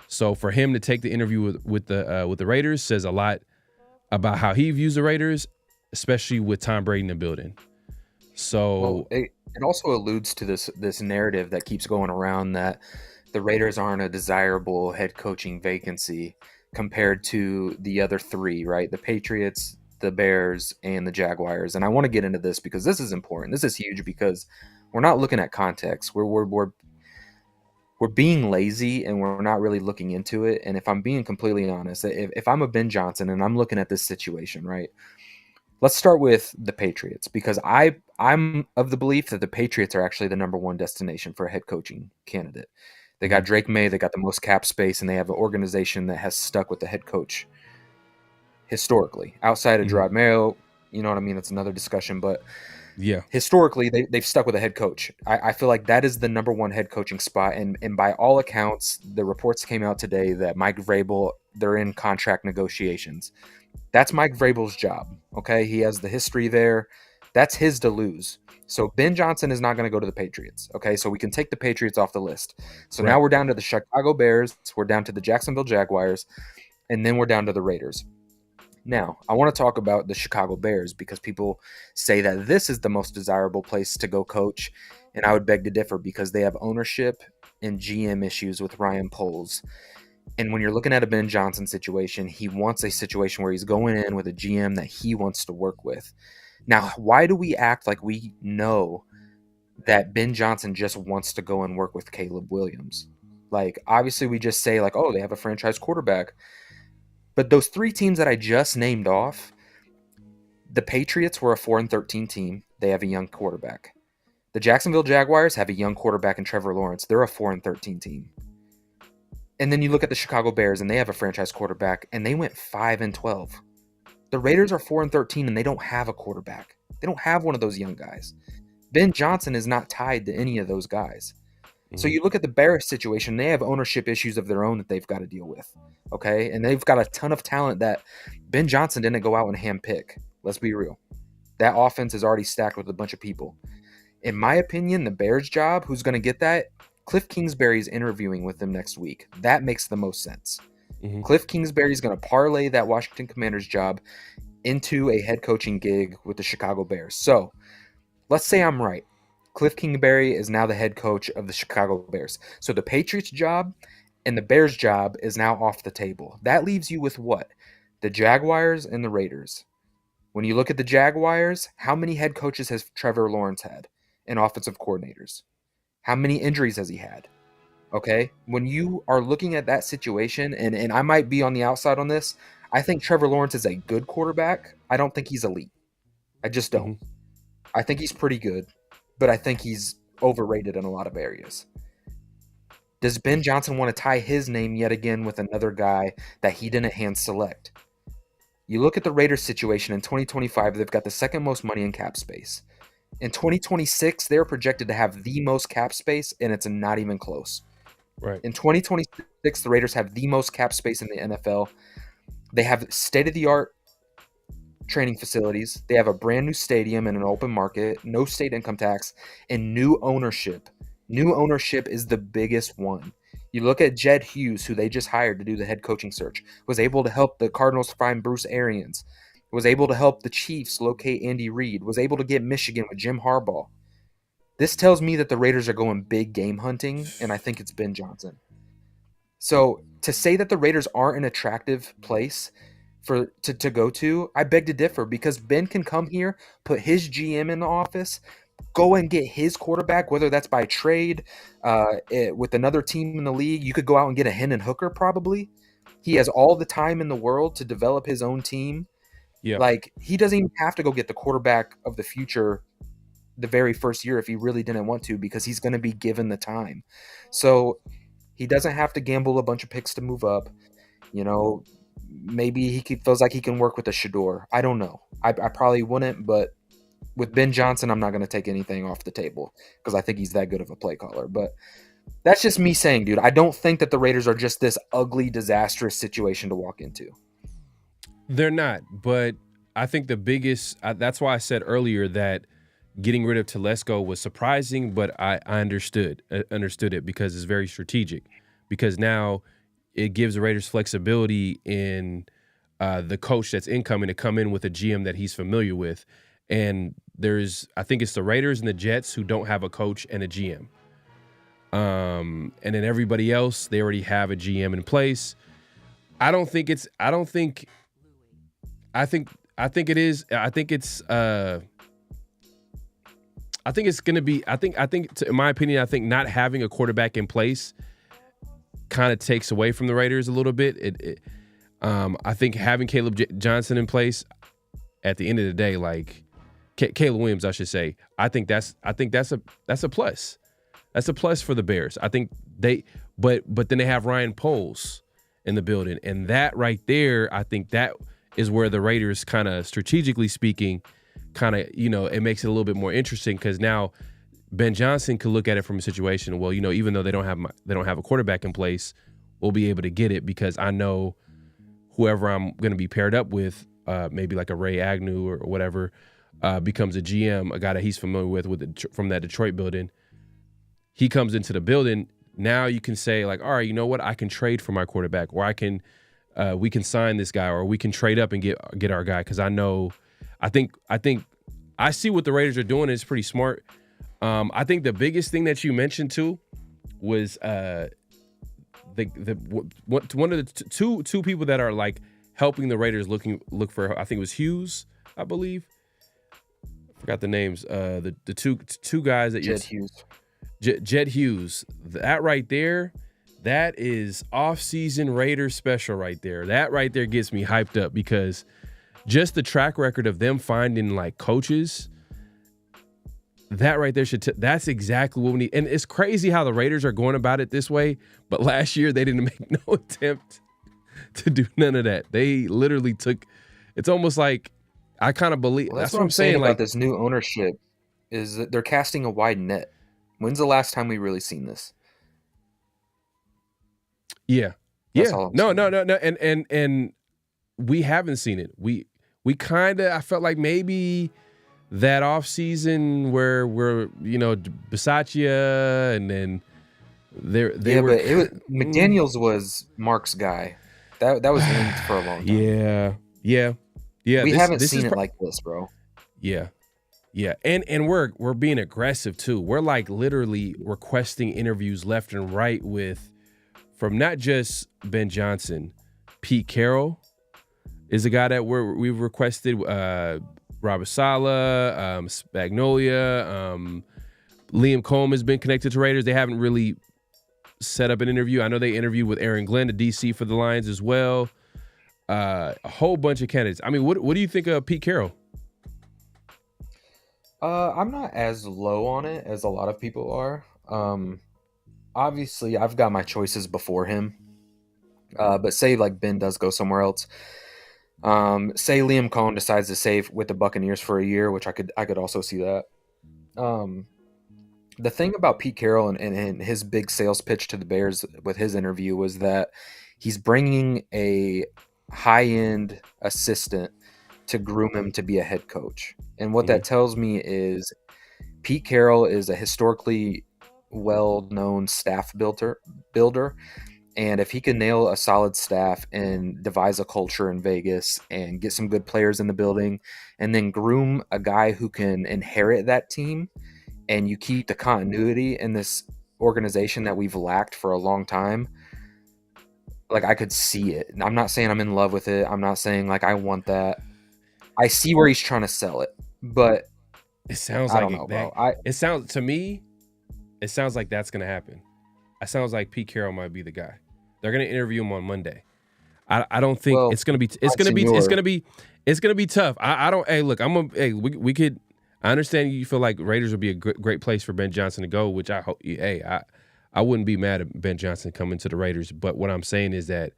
So for him to take the interview with the Raiders says a lot about how he views the Raiders, especially with Tom Brady in the building. So it also alludes to this narrative that keeps going around that the Raiders aren't a desirable head coaching vacancy compared to the other three, right? The Patriots, the Bears, and the Jaguars. And I want to get into this because this is important. This is huge because we're not looking at context. We're being lazy and we're not really looking into it. And if I'm being completely honest, if I'm a Ben Johnson and I'm looking at this situation, right? Let's start with the Patriots because I'm of the belief that the Patriots are actually the number one destination for a head coaching candidate. They got Drake May, they got the most cap space, and they have an organization that has stuck with the head coach historically. Outside of Gerard Mayo, you know what I mean? That's another discussion, but yeah, historically they've stuck with a head coach. I feel like that is the number one head coaching spot, and by all accounts, the reports came out today that Mike Vrabel, they're in contract negotiations. That's Mike Vrabel's job, okay? He has the history there. That's his to lose. So Ben Johnson is not going to go to the Patriots, okay? So we can take the Patriots off the list. So now we're down to the Chicago Bears, we're down to the Jacksonville Jaguars, and then we're down to the Raiders. Now, I want to talk about the Chicago Bears because people say that this is the most desirable place to go coach, and I would beg to differ because they have ownership and GM issues with Ryan Poles. And when you're looking at a Ben Johnson situation, he wants a situation where he's going in with a GM that he wants to work with. Now, why do we act like we know that Ben Johnson just wants to go and work with Caleb Williams? Like, obviously, we just say, like, oh, they have a franchise quarterback. But those three teams that I just named off, the Patriots were a 4-13 team. They have a young quarterback. The Jacksonville Jaguars have a young quarterback in Trevor Lawrence. They're a 4-13 team. And then you look at the Chicago Bears, and they have a franchise quarterback, and they went 5-12. The Raiders are 4-13, and they don't have a quarterback. They don't have one of those young guys. Ben Johnson is not tied to any of those guys. So you look at the Bears situation, they have ownership issues of their own that they've got to deal with, okay? And they've got a ton of talent that Ben Johnson didn't go out and handpick. Let's be real. That offense is already stacked with a bunch of people. In my opinion, the Bears' job, who's going to get that? Cliff Kingsbury's interviewing with them next week. That makes the most sense. Cliff Kingsbury's going to parlay that Washington Commanders job into a head coaching gig with the Chicago Bears. So let's say I'm right. Cliff Kingsbury is now the head coach of the Chicago Bears. So the Patriots job and the Bears job is now off the table. That leaves you with what? The Jaguars and the Raiders. When you look at the Jaguars, how many head coaches has Trevor Lawrence had and offensive coordinators? How many injuries has he had? Okay. When you are looking at that situation, and I might be on the outside on this, I think Trevor Lawrence is a good quarterback. I don't think he's elite. I just don't. Mm-hmm. I think he's pretty good, but I think he's overrated in a lot of areas. Does Ben Johnson want to tie his name yet again with another guy that he didn't hand select? You look at the Raiders situation in 2025, they've got the second most money in cap space. In 2026, they're projected to have the most cap space, and it's not even close. Right. In 2026, the Raiders have the most cap space in the NFL. They have state-of-the-art training facilities. They have a brand new stadium in an open market, no state income tax, and new ownership. New ownership is the biggest one. You look at Jed Hughes, who they just hired to do the head coaching search, was able to help the Cardinals find Bruce Arians, was able to help the Chiefs locate Andy Reid, was able to get Michigan with Jim Harbaugh. This tells me that the Raiders are going big game hunting, and I think it's Ben Johnson. So to say that the Raiders aren't an attractive place to go to, I beg to differ, because Ben can come here, put his GM in the office, go and get his quarterback, whether that's by trade with another team in the league. You could go out and get a Hendon Hooker probably. He has all the time in the world to develop his own team. Yeah. Like, he doesn't even have to go get the quarterback of the future the very first year if he really didn't want to, because he's going to be given the time. So he doesn't have to gamble a bunch of picks to move up. You know, maybe he feels like he can work with a Shador. I don't know. I probably wouldn't, but with Ben Johnson, I'm not going to take anything off the table because I think he's that good of a play caller. But that's just me saying, dude, I don't think that the Raiders are just this ugly, disastrous situation to walk into. They're not, but I think the biggest that's why I said earlier that getting rid of Telesco was surprising, but I understood it because it's very strategic, because now it gives the Raiders flexibility in the coach that's incoming to come in with a GM that he's familiar with. And I think it's the Raiders and the Jets who don't have a coach and a GM. And then everybody else, they already have a GM in place. I think it's going to be, in my opinion, I think not having a quarterback in place kind of takes away from the Raiders a little bit. I think having Caleb Johnson in place at the end of the day, like Caleb Williams, I should say, I think that's a plus. That's a plus for the Bears. I think but then they have Ryan Poles in the building, and that right there, I think that is where the Raiders kind of strategically speaking, it makes it a little bit more interesting, because now Ben Johnson could look at it from a situation, well, even though they don't have a quarterback in place, we'll be able to get it because I know whoever I'm going to be paired up with, maybe like a Ray Agnew or whatever, becomes a GM, a guy that he's familiar with from that Detroit building. He comes into the building. Now you can say, like, all right, you know what? I can trade for my quarterback, or we can sign this guy, or we can trade up and get our guy, because I think I see what the Raiders are doing is pretty smart. I think the biggest thing that you mentioned too was one of the two people that are like helping the Raiders look for. I think it was Hughes, I believe. I forgot the names. The two guys that Jed Hughes. Jed Hughes. That right there, that is off-season Raiders special right there. That right there gets me hyped up, because just the track record of them finding like coaches, that right there that's exactly what we need. And it's crazy how the Raiders are going about it this way, but last year they didn't make no attempt to do none of that. They literally it's almost like, I kind of believe, that's what I'm saying about this new ownership, is that they're casting a wide net. When's the last time we really seen this? Yeah. No. And we haven't seen it. We I felt like maybe that offseason where we're, Bisaccia, and then McDaniels was Mark's guy. That was linked for a long time. Yeah. We haven't seen it like this, bro. Yeah. And we're being aggressive too. We're like literally requesting interviews left and right from not just Ben Johnson, Pete Carroll is a guy that we've requested. Robert Saleh, Spagnolia, Liam Combs has been connected to Raiders. They haven't really set up an interview. I know they interviewed with Aaron Glenn, the DC for the Lions as well. A whole bunch of candidates. I mean, what do you think of Pete Carroll? I'm not as low on it as a lot of people are. Obviously, I've got my choices before him. But say like Ben does go somewhere else. Say Liam Cohn decides to stay with the Buccaneers for a year, which I could also see that. The thing about Pete Carroll and his big sales pitch to the Bears with his interview was that he's bringing a high-end assistant to groom him to be a head coach. And what that tells me is Pete Carroll is a historically well-known staff builder. And if he can nail a solid staff and devise a culture in Vegas and get some good players in the building and then groom a guy who can inherit that team, and you keep the continuity in this organization that we've lacked for a long time, like I could see it. I'm not saying I'm in love with it. I'm not saying like I want that. I see where he's trying to sell it, but it sounds like it sounds to me. It sounds like that's going to happen. It sounds like Pete Carroll might be the guy. They're going to interview him on Monday. I don't think it's going to be. It's going to be tough. I don't. Hey, look. We could. I understand you feel like Raiders would be a great place for Ben Johnson to go, which I hope. Hey, I wouldn't be mad at Ben Johnson coming to the Raiders. But what I'm saying is that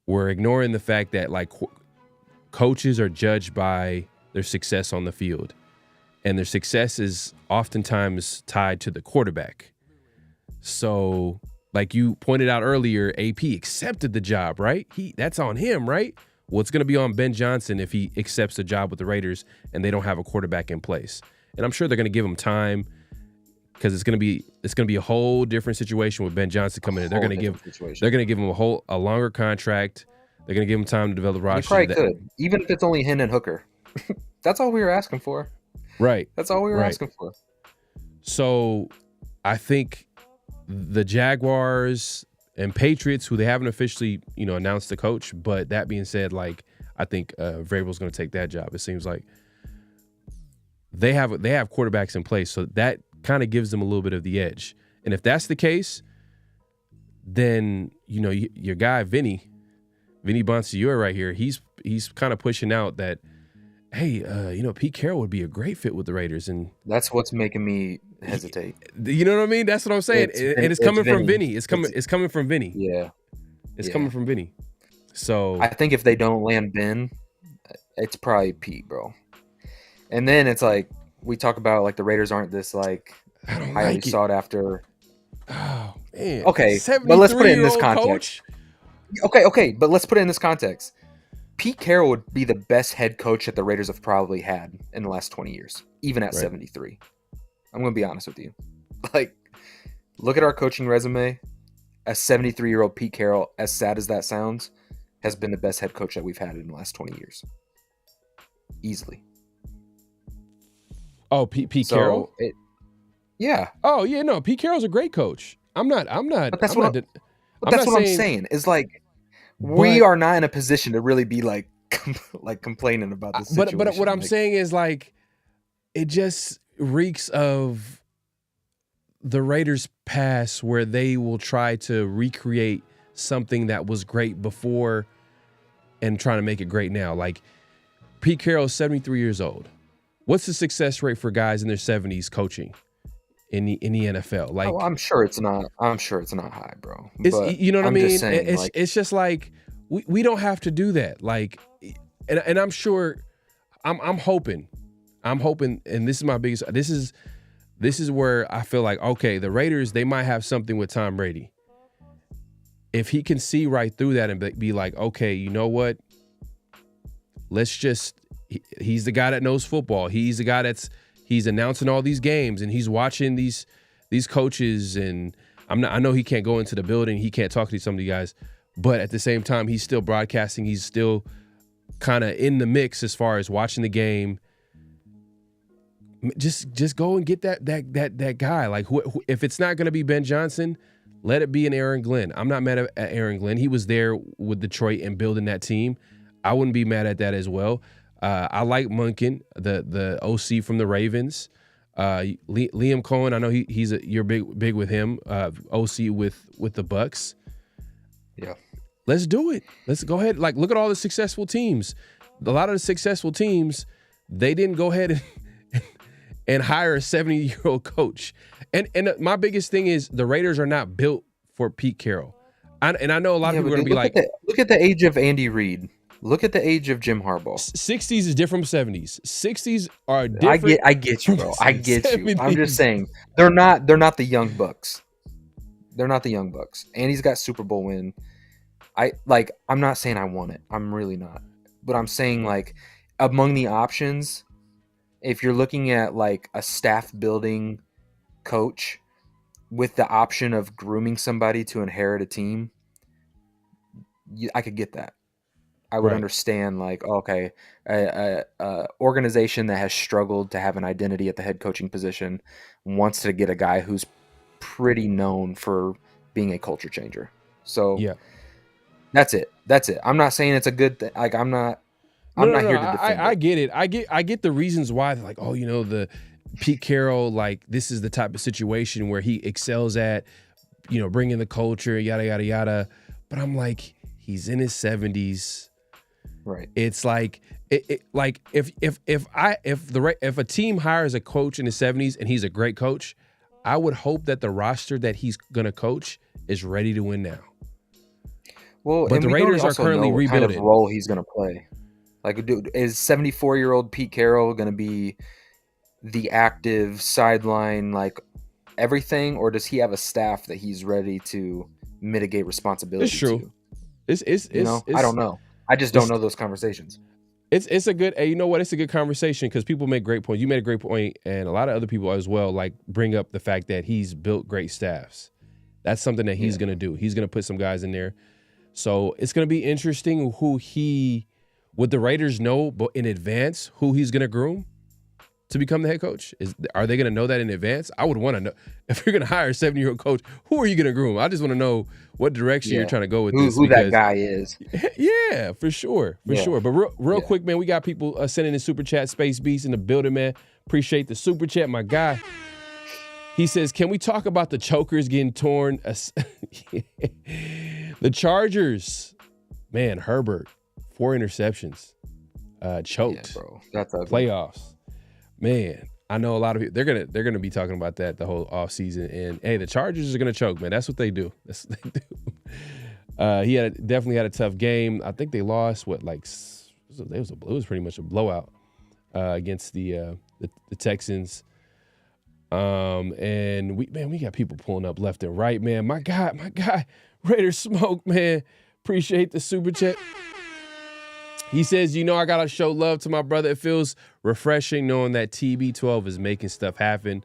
we're ignoring the fact that like coaches are judged by their success on the field, and their success is oftentimes tied to the quarterback. So, like you pointed out earlier, AP accepted the job, right? That's on him, right? Well, it's going to be on Ben Johnson if he accepts the job with the Raiders and they don't have a quarterback in place. And I'm sure they're going to give him time because it's going to be a whole different situation with Ben Johnson coming in. They're going to give him a longer contract. They're going to give him time to develop the roster. He probably could, even if it's only him and Hooker. That's all we were asking for. Right. That's all we were asking for. So, I think the Jaguars and Patriots, who they haven't officially, announced the coach, but that being said, like I think Vrabel's going to take that job. It seems like they have quarterbacks in place, so that kind of gives them a little bit of the edge. And if that's the case, then your guy Vinny Bonsignore right here, he's kind of pushing out that, hey, Pete Carroll would be a great fit with the Raiders, and that's what's making me hesitate. You know what I mean? That's what I'm saying. It's coming from Vinny. It's coming from Vinny. Yeah. It's coming from Vinny. So I think if they don't land Ben, it's probably Pete, bro. And then it's like we talk about like the Raiders aren't this like highly sought after. Oh man. Okay, but let's put it in this context. Okay, but let's put it in this context. Pete Carroll would be the best head coach that the Raiders have probably had in the last 20 years, even at 73. I'm going to be honest with you. Like, look at our coaching resume. A 73-year-old Pete Carroll, as sad as that sounds, has been the best head coach that we've had in the last 20 years. Easily. Oh, Pete Carroll? Yeah. Oh, yeah, no, Pete Carroll's a great coach. But that's what I'm saying. Is like, we are not in a position to really be like complaining about this situation. But what I'm saying is like, it just reeks of the Raiders' past where they will try to recreate something that was great before and trying to make it great now. Like Pete Carroll is 73 years old. What's the success rate for guys in their 70s coaching in the NFL? Like, I'm sure it's not high, bro. You know what I mean? Saying, it's just like we don't have to do that. Like, and I'm sure, I'm hoping, and this is my biggest. This is where I feel like, okay, the Raiders, they might have something with Tom Brady. If he can see right through that and be like, okay, you know what? He's the guy that knows football. He's the guy he's announcing all these games and he's watching these coaches. And I know he can't go into the building. He can't talk to some of the guys, but at the same time, he's still broadcasting. He's still kind of in the mix as far as watching the game. Just go and get that guy. Like, if it's not going to be Ben Johnson, let it be an Aaron Glenn. I'm not mad at Aaron Glenn. He was there with Detroit and building that team. I wouldn't be mad at that as well. I like Munkin, the OC from the Ravens. Liam Cohen, I know you're big with him. OC with the Bucks. Yeah. Let's do it. Let's go ahead. Like, look at all the successful teams. A lot of the successful teams, they didn't go ahead and hire a 70-year-old coach. And my biggest thing is the Raiders are not built for Pete Carroll. I know a lot of people are going to be like, look at the age of Andy Reid. Look at the age of Jim Harbaugh. 60s is different from 70s. 60s are different. I get you, bro. I get 70s. You. I'm just saying they're not the young Bucks. They're not the young Bucks. Andy's got Super Bowl win. I'm not saying I want it. I'm really not. But I'm saying, like, among the options, if you're looking at like a staff building coach with the option of grooming somebody to inherit a team, I could get that. I would understand, like, okay, a organization that has struggled to have an identity at the head coaching position wants to get a guy who's pretty known for being a culture changer. So yeah, that's it. I'm not saying it's a good thing. Like, I'm not here to defend I get it. I get the reasons why, like, oh, the Pete Carroll, like, this is the type of situation where he excels at, bringing the culture, yada, yada, yada. But I'm like, he's in his 70s. Right. It's like like if a team hires a coach in his 70s and he's a great coach, I would hope that the roster that he's gonna coach is ready to win now. Well, but the Raiders are currently rebuilding. What kind of role he's gonna play? Like, dude, is 74-year-old Pete Carroll gonna be the active sideline, like, everything, or does he have a staff that he's ready to mitigate responsibility? It's true. To? I don't know. I just don't know those conversations. It's a good, you know what? It's a good conversation because people make great points. You made a great point, and a lot of other people as well, like, bring up the fact that he's built great staffs. That's something that he's going to do. He's going to put some guys in there. So it's going to be interesting would the Raiders know in advance who he's going to groom to become the head coach? Are they going to know that in advance? I would want to know. If you're going to hire a 70-year-old coach, who are you going to groom? I just want to know what direction you're trying to go with this. Who that guy is. Yeah, for sure. But real quick, man, we got people sending in Super Chat. Space Beast in the building, man. Appreciate the Super Chat, my guy. He says, can we talk about the chokers getting torn? The Chargers, man, Herbert, 4 interceptions, choked. Yeah, bro. That's ugly. Playoffs. Man, I know a lot of people. They're gonna be talking about that the whole offseason. And hey, the Chargers are gonna choke, man. That's what they do. That's what they do. He definitely had a tough game. I think they lost it was pretty much a blowout against the Texans. And we got people pulling up left and right, man. My guy, Raiders Smoke, man. Appreciate the Super Chat. He says, I got to show love to my brother. It feels refreshing knowing that TB12 is making stuff happen.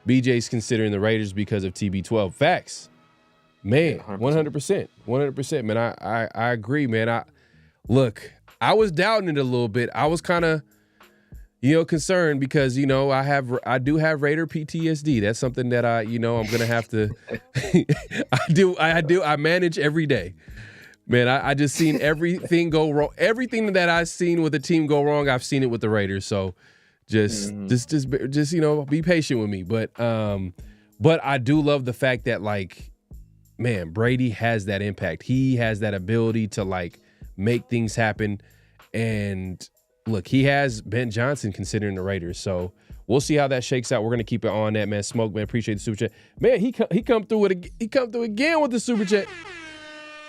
BJ's considering the Raiders because of TB12. Facts. Man, 100%. 100%, man. I agree, man. I was doubting it a little bit. I was kind of, concerned because, I do have Raider PTSD. That's something that I'm going to have to, I manage every day. Man, I just seen everything go wrong. Everything that I've seen with the team go wrong, I've seen it with the Raiders. So just be patient with me. But I do love the fact that, like, man, Brady has that impact. He has that ability to, like, make things happen. And look, he has Ben Johnson considering the Raiders. So we'll see how that shakes out. We're gonna keep it on that, man. Smoke, man. Appreciate the Super Chat. Man, he come through again with the Super Chat.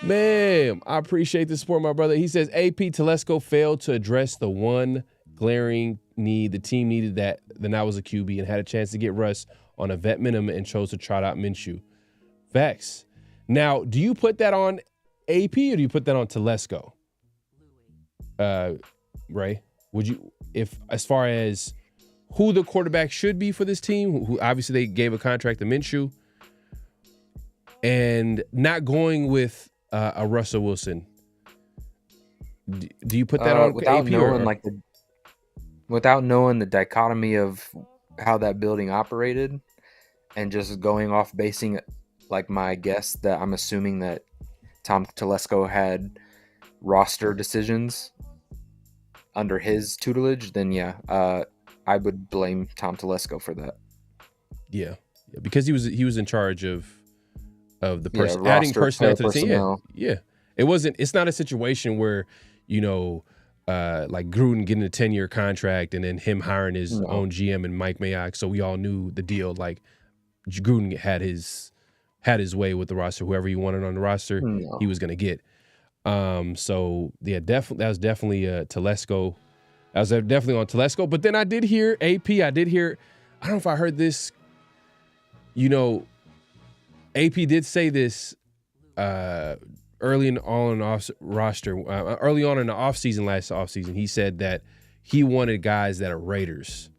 Man, I appreciate the support, my brother. He says AP Telesco failed to address the one glaring need the team needed, that was a QB, and had a chance to get Russ on a vet minimum and chose to trot out Minshew. Facts. Now, do you put that on AP or do you put that on Telesco? Ray, would you, if as far as who the quarterback should be for this team, who obviously they gave a contract to Minshew, and not going with a Russell Wilson, do you put that on without AP knowing without knowing the dichotomy of how that building operated, and just going off basing it, like, my guess that I'm assuming that Tom Telesco had roster decisions under his tutelage, then I would blame Tom Telesco for that. Yeah, because he was in charge of the person adding roster, personnel player to the team. personnel. Yeah. It's not a situation where, like Gruden getting a 10-year contract and then him hiring his own GM and Mike Mayock. So we all knew the deal. Like Gruden had his way with the roster. Whoever he wanted on the roster, he was going to get. So yeah, definitely that was definitely Telesco. I was definitely on Telesco. But then I did hear AP. I don't know if I heard this. AP did say this early on in the offseason, last offseason. He said that he wanted guys that are Raiders.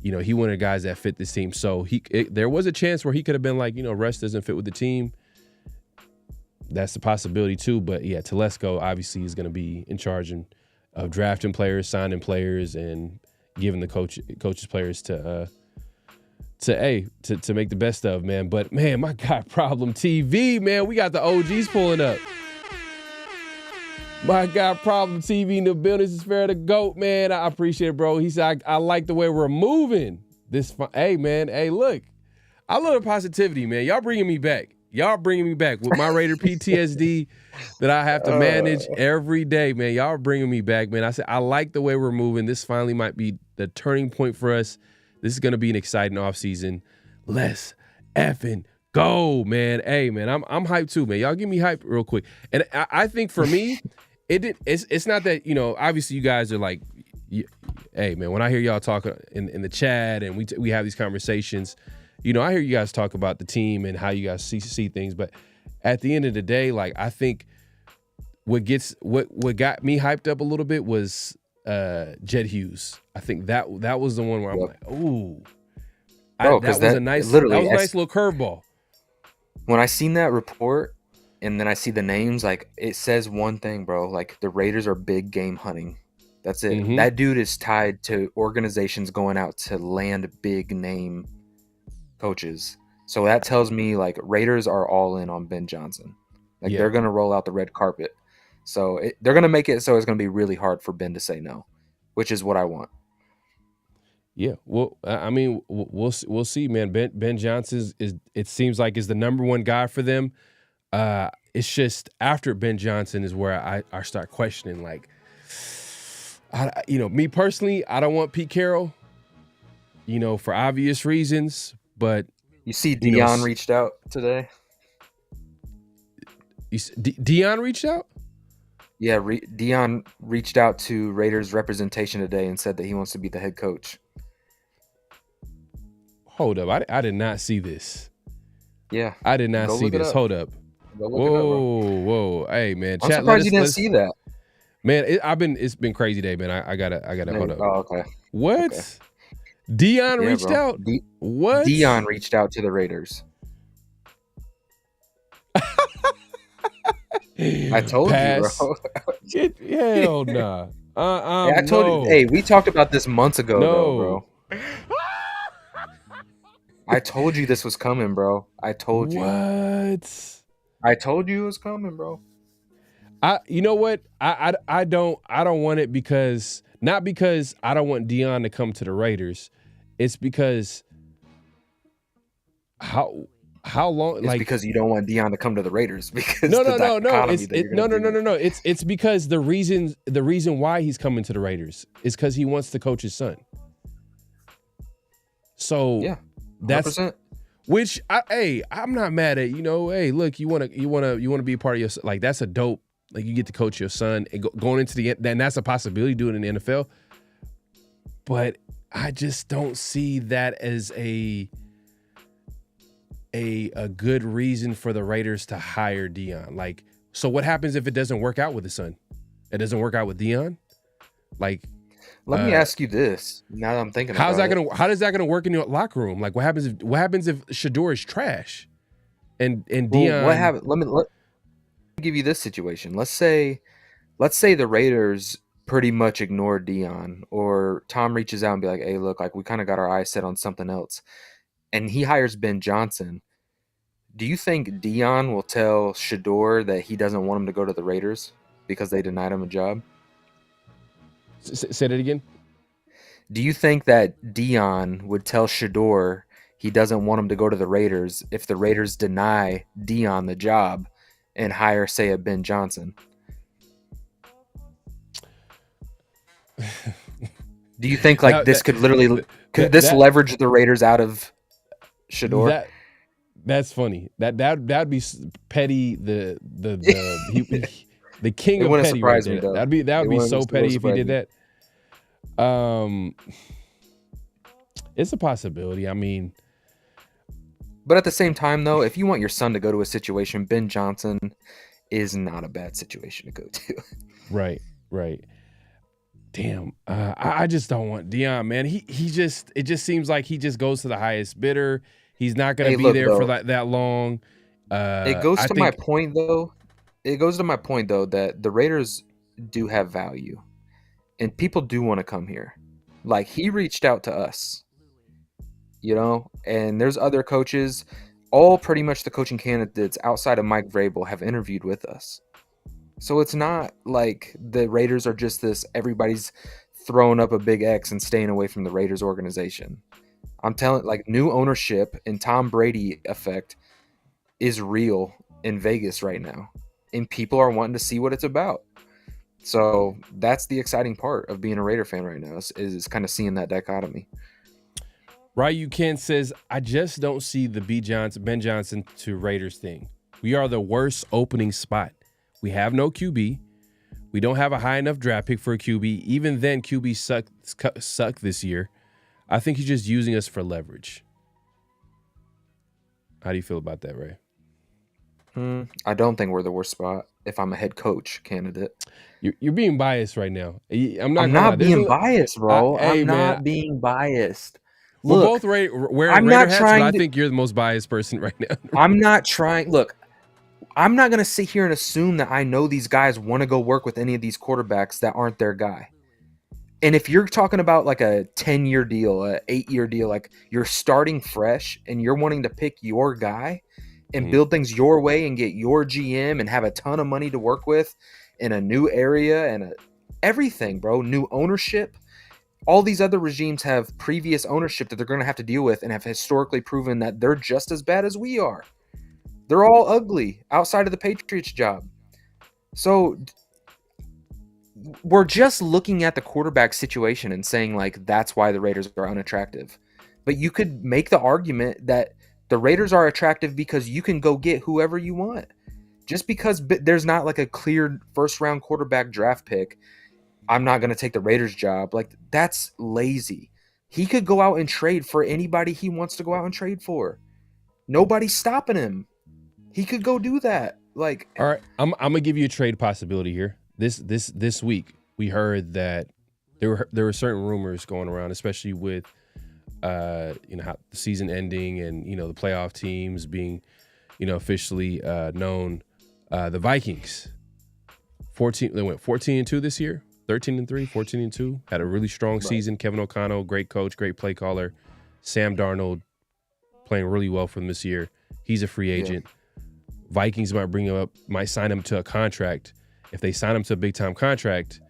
He wanted guys that fit this team. So there was a chance where he could have been like, Russ doesn't fit with the team. That's a possibility too. But yeah, Telesco obviously is going to be in charge of drafting players, signing players, and giving the coaches players to make the best of, man. But man, my guy Problem TV, man, we got the OGs pulling up. My guy Problem TV in the building. This is Fair the GOAT, man. I appreciate it, bro. He said, I like the way we're moving. Hey, man. Hey, look. I love the positivity, man. Y'all bringing me back. With my Raider PTSD that I have to manage every day, man. Y'all bringing me back, man. I said, I like the way we're moving. This finally might be the turning point for us. This is going to be an exciting offseason. Let's effing go, man. Hey, man, I'm hyped too, man. Y'all give me hype real quick. And I think for me, it's not that, obviously you guys are like, hey, man, when I hear y'all talk in the chat and we have these conversations, I hear you guys talk about the team and how you guys see things. But at the end of the day, like, I think what got me hyped up a little bit was Jed Hughes. I think that was the one where I'm like, ooh, that was a nice little curveball. When I seen that report and then I see the names, like, it says one thing, bro. Like, the Raiders are big game hunting. That's it. Mm-hmm. That dude is tied to organizations going out to land big name coaches. So that tells me, like, Raiders are all in on Ben Johnson. Like, they're going to roll out the red carpet. So they're going to make it so it's going to be really hard for Ben to say no, which is what I want. Yeah, well, I mean, we'll see, man. Ben Johnson it seems like is the number one guy for them. It's just after Ben Johnson is where I start questioning, like, me personally, I don't want Pete Carroll, for obvious reasons. But you see, Deion reached out today. Deion reached out? Yeah, Deion reached out to Raiders representation today and said that he wants to be the head coach. Hold up. I did not see this. Yeah. I did not see this. Hold up. Whoa. Hey, man. I'm surprised you didn't see that. Man, it's been crazy day, man. I gotta hold up. Oh, okay. What? Okay. Deion reached out? What? Deion reached out to the Raiders. I told you, bro. Hell nah. I told you. Hey, we talked about this months ago, though, bro. I told you this was coming, bro. I told you. What? I told you it was coming, bro. You know what? I don't want it because not because I don't want Deion to come to the Raiders. It's because how long? It's like, because you don't want Deion to come to the Raiders. Because no. It's because the reason why he's coming to the Raiders is because he wants to coach his son. So yeah, 100%. That's which I'm not mad at. Hey, look, you want to be a part of your, like, that's a dope. Like, you get to coach your son and going into the end, then that's a possibility doing it in the NFL. But I just don't see that as a good reason for the Raiders to hire Deion. Like, so what happens if it doesn't work out with the son? It doesn't work out with Deion? Like, let me ask you this. Now that I'm thinking how is that gonna work in your locker room? Like, what happens if Shador is trash? And Deion, what happens? Let me give you this situation. Let's say the Raiders pretty much ignore Deion, or Tom reaches out and be like, hey, look, like, we kind of got our eyes set on something else, and he hires Ben Johnson. Do you think Deion will tell Shador that he doesn't want him to go to the Raiders because they denied him a job? Say that again. Do you think that Deion would tell Shador he doesn't want him to go to the Raiders if the Raiders deny Deion the job and hire, say, a Ben Johnson? Do you think like this could literally leverage the Raiders out of Shador? That's funny. That'd be petty. The king It of wouldn't petty right surprise there. me, though. That would be so petty if he did that. It's a possibility. I mean, but at the same time, though, if you want your son to go to a situation, Ben Johnson is not a bad situation to go to. Right. Damn, I just don't want Deion, man. It just seems like he just goes to the highest bidder. He's not going to be there for that long. It goes to my point, though. It goes to my point, though, that the Raiders do have value, and people do want to come here. Like, he reached out to us, and there's other coaches. All pretty much the coaching candidates outside of Mike Vrabel have interviewed with us. So it's not like the Raiders are just this, everybody's throwing up a big X and staying away from the Raiders organization. I'm telling, like, new ownership and Tom Brady effect is real in Vegas right now. And people are wanting to see what it's about. So that's the exciting part of being a Raider fan right now is kind of seeing that dichotomy. Ryu Ken says, I just don't see the Ben Johnson to Raiders thing. We are the worst opening spot. We have no QB. We don't have a high enough draft pick for a QB. Even then, QB suck this year. I think he's just using us for leverage. How do you feel about that, Ray? I don't think we're the worst spot if I'm a head coach candidate. You're being biased right now. I'm not being biased, bro. I'm not being biased. Look, we're both wearing Raider hats, but I think you're the most biased person right now. I'm not trying. Look, I'm not going to sit here and assume that I know these guys want to go work with any of these quarterbacks that aren't their guy. And if you're talking about like a 10-year deal, a 8-year deal, like you're starting fresh and you're wanting to pick your guy and build things your way and get your GM and have a ton of money to work with in a new area and everything, bro, new ownership. All these other regimes have previous ownership that they're going to have to deal with and have historically proven that they're just as bad as we are. They're all ugly outside of the Patriots job. So we're just looking at the quarterback situation and saying, like, that's why the Raiders are unattractive. But you could make the argument that the Raiders are attractive because you can go get whoever you want. Just because there's not like a clear first-round quarterback draft pick, I'm not going to take the Raiders job. Like, that's lazy. He could go out and trade for anybody he wants to go out and trade for. Nobody's stopping him. He could go do that. Like, all right, I'm gonna give you a trade possibility here. This week we heard that there were certain rumors going around, especially with how the season ending and the playoff teams being officially known. The Vikings they went 14-2 this year, 13-3, 14-2. Had a really strong season. Kevin O'Connell, great coach, great play caller. Sam Darnold playing really well for them this year. He's a free agent. Yeah. Vikings might sign him to a contract. If they sign him to a big-time contract,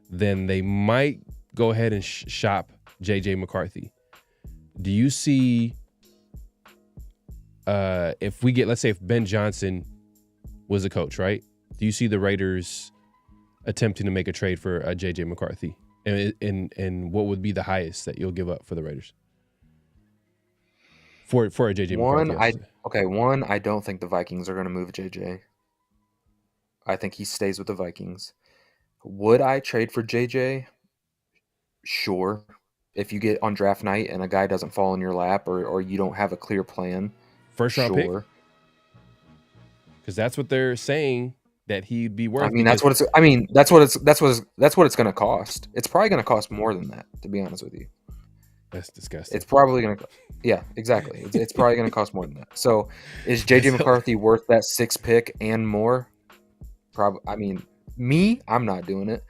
then they might go ahead and shop J.J. McCarthy. Do you see let's say if Ben Johnson was a coach, right? Do you see the Raiders attempting to make a trade for J.J. McCarthy? And what would be the highest that you'll give up for the Raiders? For a J.J. McCarthy? I don't think the Vikings are going to move J.J. I think he stays with the Vikings. Would I trade for J.J.? Sure. If you get on draft night and a guy doesn't fall in your lap or you don't have a clear plan. First round pick? Because that's what they're saying that he'd be worth. That's what it's going to cost. It's probably going to cost more than that, to be honest with you. That's disgusting. It's probably going to yeah, exactly. It's probably going to cost more than that. So, is J.J. McCarthy worth that 6th pick and more? I'm not doing it.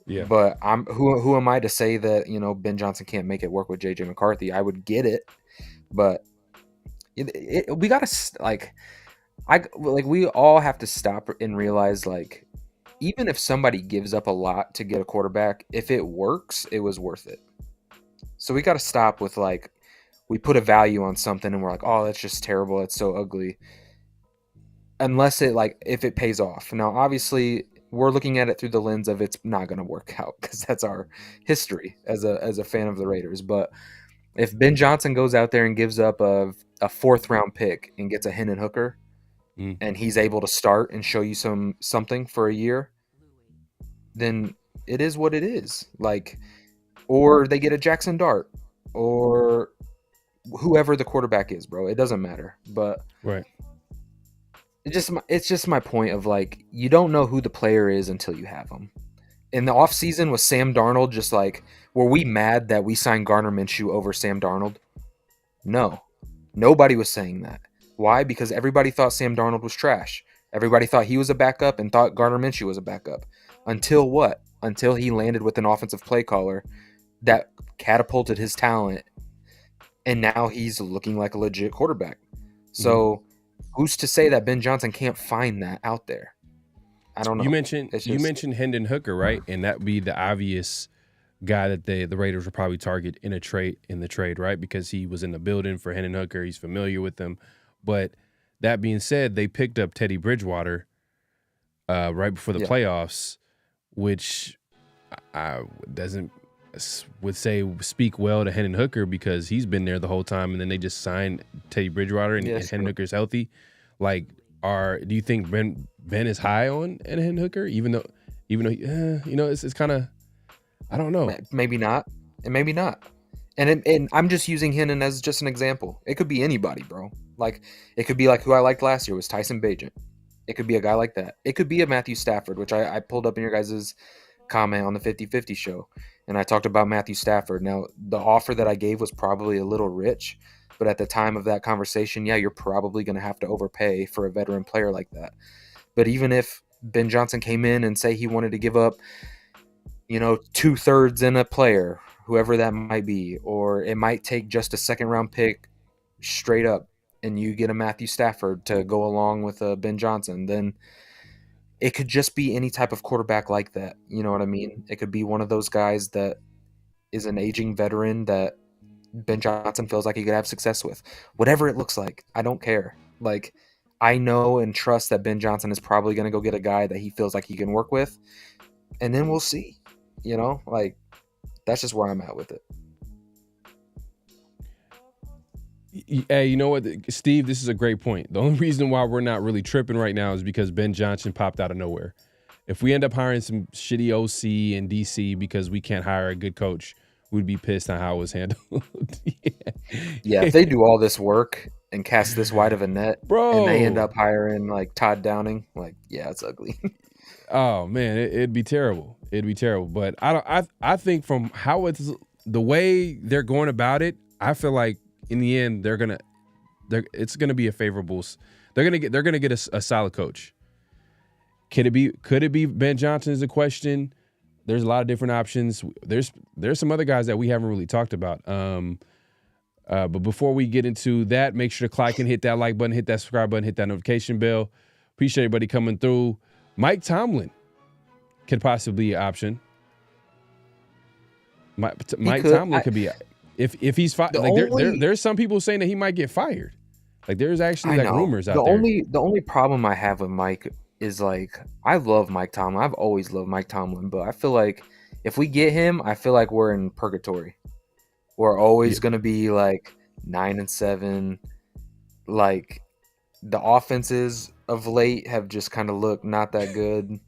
Yeah. But who am I to say that, Ben Johnson can't make it work with J.J. McCarthy? I would get it. But we got to we all have to stop and realize, like, even if somebody gives up a lot to get a quarterback, if it works, it was worth it. So we got to stop with like, we put a value on something and we're like, oh, that's just terrible. It's so ugly. Unless it like, if it pays off. Now, obviously, we're looking at it through the lens of it's not going to work out because that's our history as a fan of the Raiders. But if Ben Johnson goes out there and gives up a 4th round pick and gets a Hendon Hooker, and he's able to start and show you something for a year, then it is what it is. Like, or they get a Jackson Dart or whoever the quarterback is, bro. It doesn't matter. But Right. it's just my point of like, you don't know who the player is until you have them. In the offseason with Sam Darnold, just like, were we mad that we signed Gardner Minshew over Sam Darnold? No. Nobody was saying that. Why? Because everybody thought Sam Darnold was trash. Everybody thought he was a backup and thought Gardner Minshew was a backup. Until what? Until he landed with an offensive play caller that catapulted his talent, and now he's looking like a legit quarterback. So who's to say that Ben Johnson can't find that out there? I don't know. You mentioned Hendon Hooker, right? And that would be the obvious guy that the Raiders would probably target in the trade, right? Because he was in the building for Hendon Hooker. He's familiar with them. But that being said, they picked up Teddy Bridgewater right before the playoffs, which I would say speak well to Hendon Hooker because he's been there the whole time, and then they just signed Teddy Bridgewater and Hendon Hooker's healthy. Like, do you think Ben is high on Hendon Hooker, even though it's kind of, I don't know. Maybe not, and maybe not. And I'm just using Hendon as just an example. It could be anybody, bro. Like, it could be like who I liked last year was Tyson Bagent. It could be a guy like that. It could be a Matthew Stafford, which I pulled up in your guys' comment on the 50-50 show. And I talked about Matthew Stafford. Now, the offer that I gave was probably a little rich, but at the time of that conversation, yeah, you're probably going to have to overpay for a veteran player like that. But even if Ben Johnson came in and say he wanted to give up, 2/3 in a player, whoever that might be, or it might take just a 2nd-round pick straight up, and you get a Matthew Stafford to go along with a Ben Johnson, then it could just be any type of quarterback like that. You know what I mean? It could be one of those guys that is an aging veteran that Ben Johnson feels like he could have success with. Whatever it looks like, I don't care. Like, I know and trust that Ben Johnson is probably going to go get a guy that he feels like he can work with, and then we'll see. Like, that's just where I'm at with it. Hey, you know what, Steve? This is a great point. The only reason why we're not really tripping right now is because Ben Johnson popped out of nowhere. If we end up hiring some shitty OC and DC because we can't hire a good coach, we'd be pissed on how it was handled. Yeah, if they do all this work and cast this wide of a net, bro, and they end up hiring like Todd Downing, like, yeah, it's ugly. Oh man, it'd be terrible. It'd be terrible. But I think from how it's the way they're going about it, I feel like in the end it's gonna be a favorable. They're gonna get a solid coach. Could it be Ben Johnson is a question. There's a lot of different options. There's some other guys that we haven't really talked about. But before we get into that, make sure to click and hit that like button, hit that subscribe button, hit that notification bell. Appreciate everybody coming through. Mike Tomlin could possibly be an option. Mike Tomlin could be if he's fired. Like there's some people saying that he might get fired. Like there's actually rumors out there. The only problem I have with Mike is like, I love Mike Tomlin. I've always loved Mike Tomlin, but I feel like if we get him, I feel like we're in purgatory. We're always going to be like 9-7. Like, the offenses of late have just kind of looked not that good.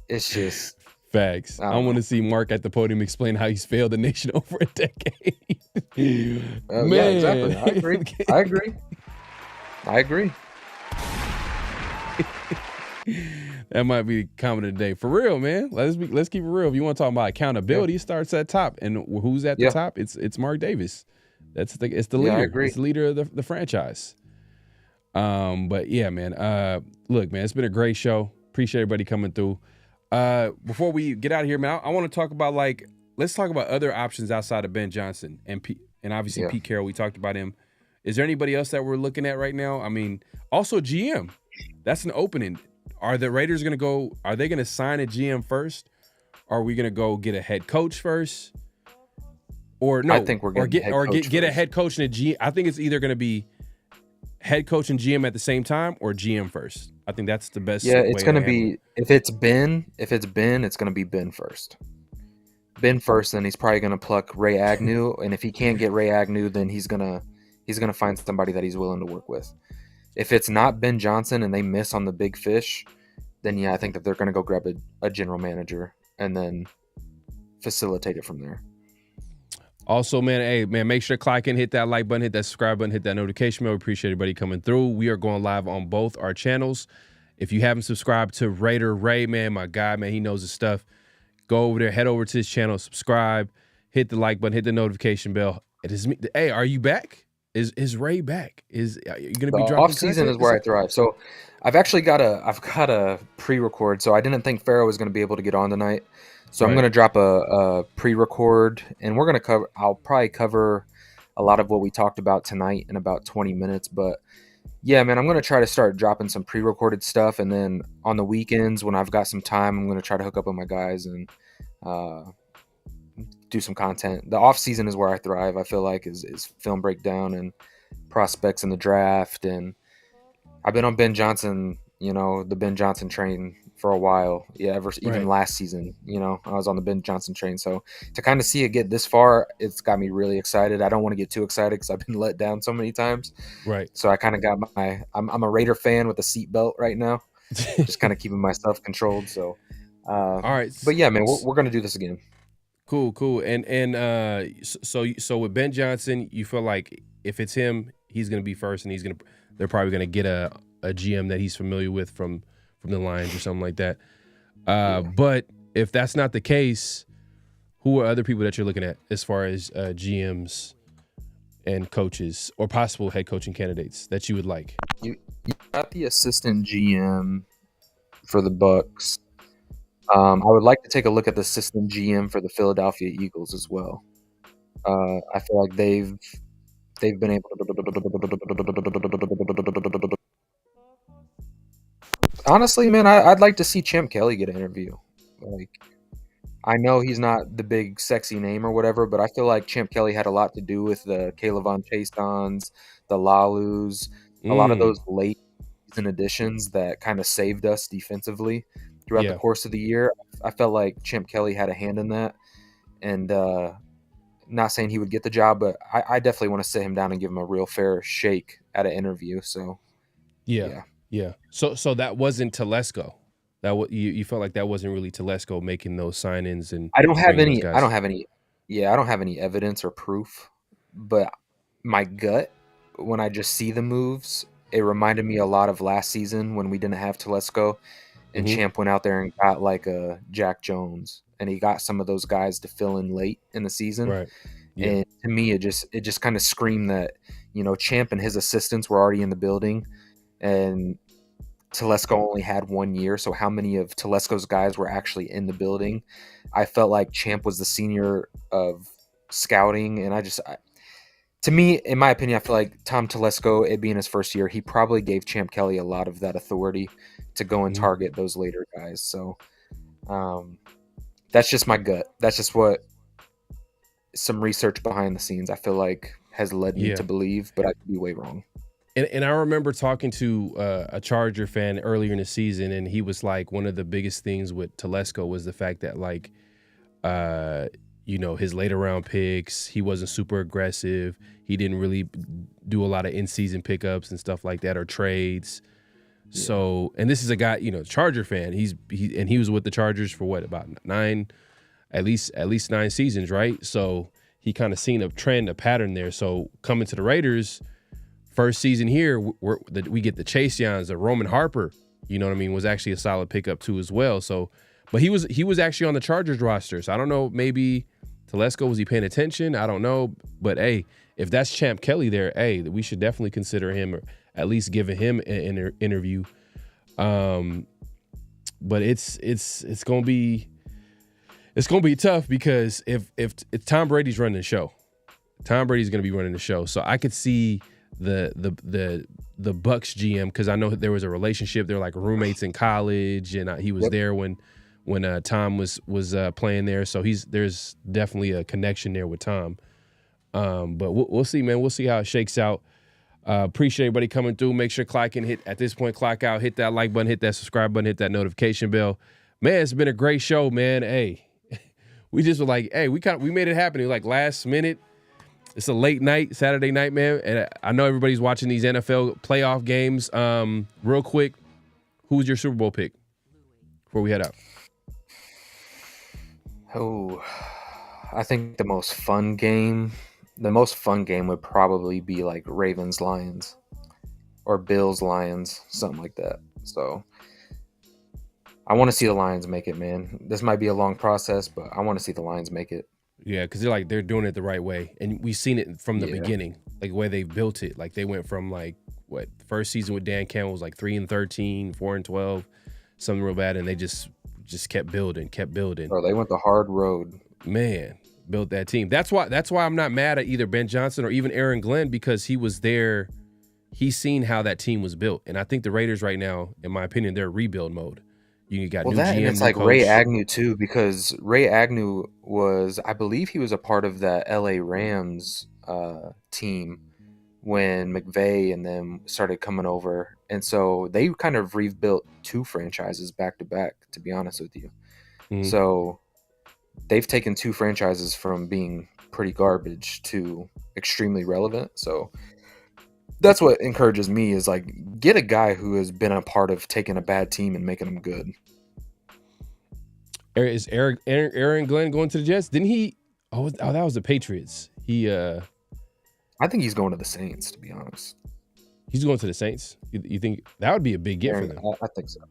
It's just facts. I want to see Mark at the podium explain how he's failed the nation over a decade. Man. Yeah, exactly. I agree. That might be comment of the day. For real, man. Let's keep it real. If you want to talk about accountability, it starts at top. And who's at the top? It's Mark Davis. It's the leader. I agree. It's the leader of the franchise. But yeah, man. Look, man, it's been a great show. Appreciate everybody coming through. Before we get out of here, man, I want to talk about let's talk about other options outside of Ben Johnson and obviously Pete Carroll. We talked about him. Is there anybody else that we're looking at right now? I mean, also GM. That's an opening. are the Raiders going to go? Are they going to sign a GM first? Are we going to go get a head coach first? Or no? I think we're getting get a head coach and a GM. I think it's either going to be head coach and GM at the same time, or GM first. I think that's the best. Yeah, it's going to be it. if it's Ben, it's going to be Ben first. Ben first, then he's probably going to pluck Ray Agnew, and if he can't get Ray Agnew, then he's gonna find somebody that he's willing to work with. If it's not Ben Johnson and they miss on the big fish, then yeah, I think that they're going to go grab a general manager and then facilitate it from there. Also, man, make sure to click in, hit that like button, hit that subscribe button, hit that notification bell. We appreciate everybody coming through. We are going live on both our channels. If you haven't subscribed to Raider Ray, man, my guy, man, he knows his stuff. Go over there, head over to his channel, subscribe, hit the like button, hit the notification bell. It is me. Hey, are you back? Is Ray back? Are you going to be dropping off season is where I thrive. So I've actually got a pre-record. So I didn't think Pharaoh was going to be able to get on tonight. So I'm going to drop a pre-record, and we're going to cover. I'll probably cover a lot of what we talked about tonight in about 20 minutes. But yeah, man, I'm going to try to start dropping some pre-recorded stuff, and then on the weekends when I've got some time, I'm going to try to hook up with my guys and do some content. The off season is where I thrive. I feel like is film breakdown and prospects in the draft, and I've been on Ben Johnson, the Ben Johnson train for a while. Yeah, even last season, I was on the Ben Johnson train. So to kind of see it get this far, it's got me really excited. I don't want to get too excited because I've been let down so many times. Right. So I kind of got I'm a Raider fan with a seatbelt right now, just kind of keeping myself controlled. So, all right. But yeah, man, we're going to do this again. Cool. And so with Ben Johnson, you feel like if it's him, he's going to be first, and they're probably going to get a GM that he's familiar with from the Lions or something like that. But if that's not the case, who are other people that you're looking at as far as GMs and coaches or possible head coaching candidates that you would like? You got the assistant GM for the Bucks. I would like to take a look at the assistant GM for the Philadelphia Eagles as well. I feel like they've been able to. Honestly, man, I'd like to see Champ Kelly get an interview. Like, I know he's not the big sexy name or whatever, but I feel like Champ Kelly had a lot to do with the Kaylavon Chase-Dons, the Lalus, a lot of those late season additions that kind of saved us defensively throughout the course of the year. I felt like Champ Kelly had a hand in that, and not saying he would get the job, but I definitely want to sit him down and give him a real fair shake at an interview. So, yeah. So that wasn't Telesco. That you felt like that wasn't really Telesco making those sign-ins, and I don't have any evidence or proof, but my gut, when I just see the moves, it reminded me a lot of last season when we didn't have Telesco, and Champ went out there and got like a Jack Jones, and he got some of those guys to fill in late in the season. Right. Yeah. And to me, it just kind of screamed that Champ and his assistants were already in the building, and Telesco only had 1 year, so how many of Telesco's guys were actually in the building? I felt like Champ was the senior of scouting, and to me, in my opinion, I feel like Tom Telesco, it being his first year, he probably gave Champ Kelly a lot of that authority to go and target those later guys. So that's just my gut. That's just what some research behind the scenes I feel like has led me to believe, but I could be way wrong. And I remember talking to a Charger fan earlier in the season, and he was like, one of the biggest things with Telesco was the fact that, like, his later round picks, he wasn't super aggressive. He didn't really do a lot of in-season pickups and stuff like that, or trades. Yeah. So, and this is a guy, Charger fan. He was with the Chargers for what, about at least 9 seasons, right? So he kind of seen a trend, a pattern there. So coming to the Raiders, first season here, we get the Chase Yans, the Roman Harper, was actually a solid pickup too as well. So, but he was actually on the Chargers roster. So I don't know, maybe Telesco, was he paying attention? I don't know. But hey, if that's Champ Kelly there, hey, we should definitely consider him, or at least giving him an interview. But it's gonna be tough, because if Tom Brady's running the show, Tom Brady's gonna be running the show. So I could see the Bucks GM, because I know there was a relationship. They're like roommates in college, and he was there when Tom was playing there. So there's definitely a connection there with Tom. But we'll see, man. We'll see how it shakes out. Appreciate everybody coming through. Make sure clock in, hit at this point, clock out, hit that like button, hit that subscribe button, hit that notification bell. Man, it's been a great show, man. Hey, we just were like, hey, we made it happen. It was like last minute. It's a late night, Saturday night, man. And I know everybody's watching these NFL playoff games. Real quick, who's your Super Bowl pick before we head out? Oh, I think the most fun game would probably be like Ravens-Lions or Bills-Lions, something like that. So I want to see the Lions make it, man. This might be a long process, but I want to see the Lions make it. Yeah, because they're doing it the right way. And we've seen it from the beginning, like the way they built it. Like they went from the first season with Dan Campbell was like 3-13, 4-12, something real bad, and they just kept building. Bro, they went the hard road. Man, built that team. That's why I'm not mad at either Ben Johnson or even Aaron Glenn, because he was there. He's seen how that team was built. And I think the Raiders right now, in my opinion, they're rebuild mode. You got new GM, and it's like coach. Ray Agnew too, because Ray Agnew I believe he was a part of that LA Rams team when McVay and them started coming over. And so they kind of rebuilt 2 franchises back to back, to be honest with you. Mm-hmm. So they've taken 2 franchises from being pretty garbage to extremely relevant. So that's what encourages me, is like, get a guy who has been a part of taking a bad team and making them good. Is Aaron Glenn going to the Jets? Didn't he? Oh, that was the Patriots. I think he's going to the Saints, to be honest. He's going to the Saints? You think that would be a big get for them? I think so.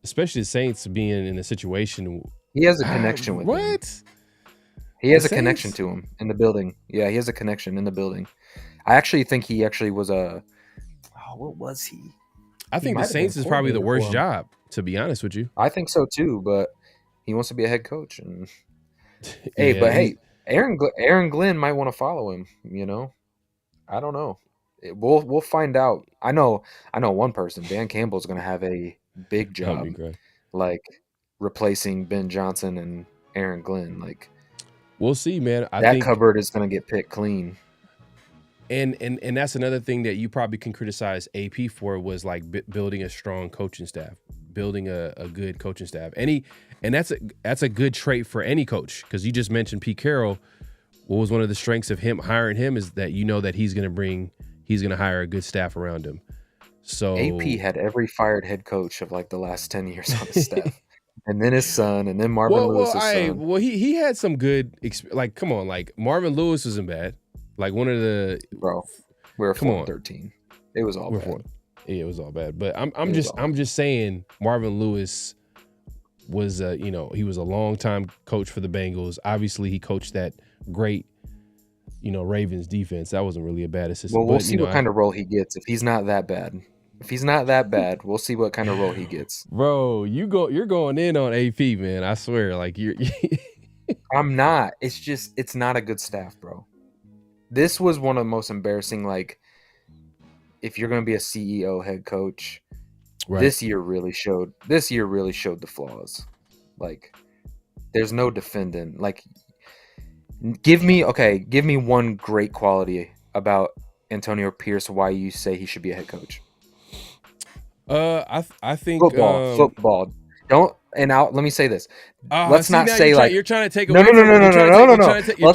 Especially the Saints being in a situation. He has a connection with what? Him. He has a connection to him in the building. Yeah, he has a connection in the building. I actually think he was what was he? I think the Saints is probably the worst job, to be honest with you. I think so too, but he wants to be a head coach. And hey, Aaron Glenn might want to follow him. You know, I don't know. We'll find out. I know one person. Dan Campbell's going to have a big job, like replacing Ben Johnson and Aaron Glenn. Like, we'll see, man. I think cupboard is going to get picked clean. And that's another thing that you probably can criticize AP for, was like building a strong coaching staff, building a good coaching staff. And that's a good trait for any coach, because you just mentioned Pete Carroll. What was one of the strengths of him hiring him is that that he's going to hire a good staff around him. So AP had every fired head coach of like the last 10 years on his staff. And then his son, and then Marvin Lewis's son. Well, he had some good like, come on, like Marvin Lewis wasn't bad. Like one of the we were 4-13. It was all bad. Yeah, it was all bad. But I'm just saying, Marvin Lewis was he was a long time coach for the Bengals. Obviously, he coached that great Ravens defense. That wasn't really a bad assistant. Well, we'll see what kind of role he gets if he's not that bad. If he's not that bad, we'll see what kind of role he gets. Bro, you're going in on AP, man. I swear, like you're. I'm not. It's not a good staff, bro. This was one of the most embarrassing, like, if you're going to be a CEO head coach, right. This year really showed the flaws. Like, there's no defending. Like, give me one great quality about Antonio Pierce, why you say he should be a head coach. I think football. Don't. And let me say this. Let's not say you're trying to take away. No. You're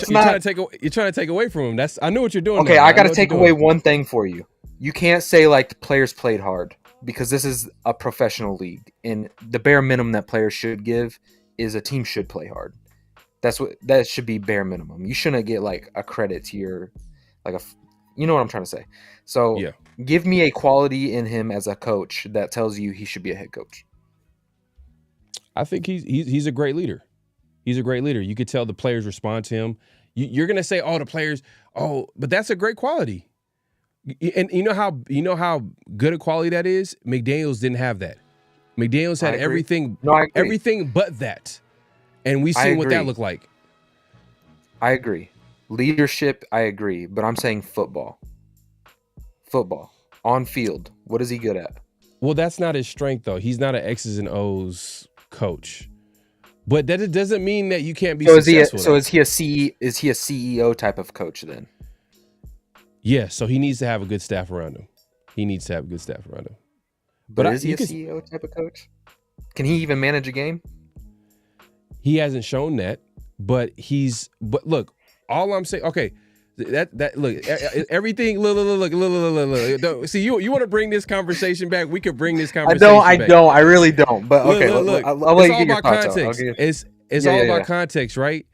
trying to take away from him. I know what you're doing. Okay, I got to take away one thing for you. You can't say like the players played hard, because this is a professional league, and the bare minimum that players should give is a team should play hard. That should be bare minimum. You shouldn't get like a credit to your you know what I'm trying to say. So yeah. Give me a quality in him as a coach that tells you he should be a head coach. I think he's a great leader. He's a great leader. You could tell the players respond to him. You're gonna say, "Oh, the players." Oh, but that's a great quality. And you know how good a quality that is. McDaniels didn't have that. McDaniels had everything, everything but that, and we seen what that looked like. I agree. Leadership, I agree, but I'm saying football. Football. On field. What is he good at? Well, that's not his strength, though. He's not an X's and O's coach. But that doesn't mean that you can't be successful. Is he a CEO type of coach then? Yeah, so he needs to have a good staff around him. But is he a CEO type of coach? Can he even manage a game? He hasn't shown that, but look, all I'm saying, okay, look, everything, look. See, you want to bring this conversation back? We could bring this conversation back. I really don't. But okay, look, I'll let you get your thoughts context. It's all about context, right?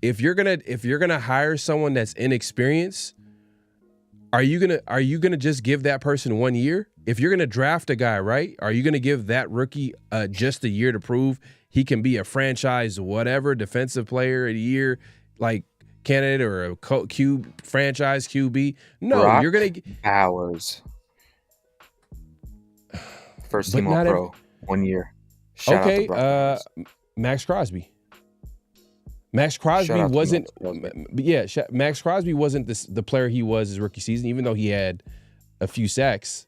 If you're gonna hire someone that's inexperienced, are you gonna just give that person 1 year? If you're gonna draft a guy, right? Are you gonna give that rookie just a year to prove he can be a franchise whatever defensive player a year, like candidate or a franchise QB? No, Brock you're gonna Bowers, first team All Pro, 1 year. Shout out to Brock Bowers. Max Crosby. Max Crosby wasn't the player he was his rookie season, even though he had a few sacks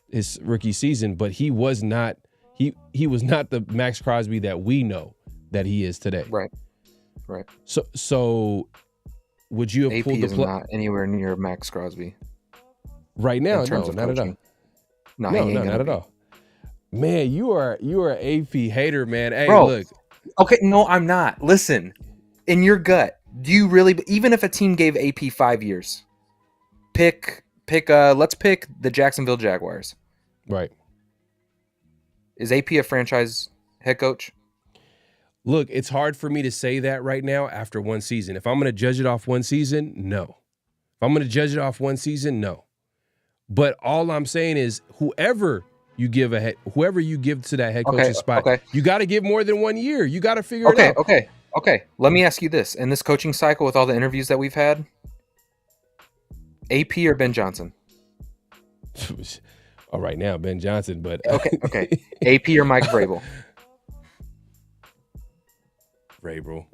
his rookie season, but he was not the Max Crosby that we know that he is today. Right. So would you have AP pulled the is not anywhere near Max Crosby right now? No, not at all. No, not at all. Man, you are an AP hater, man. Hey, bro, look. Okay, no, I'm not. Listen, in your gut, do you really? Even if a team gave AP 5 years, let's pick the Jacksonville Jaguars. Right. Is AP a franchise head coach? Look, it's hard for me to say that right now after one season. If I'm going to judge it off one season, no. But all I'm saying is whoever you give to that head coaching spot, you got to give more than 1 year. You got to figure it out. Okay. Let me ask you this. In this coaching cycle with all the interviews that we've had, AP or Ben Johnson? All right now, Ben Johnson, but okay. AP or Mike Vrabel? Vrabel.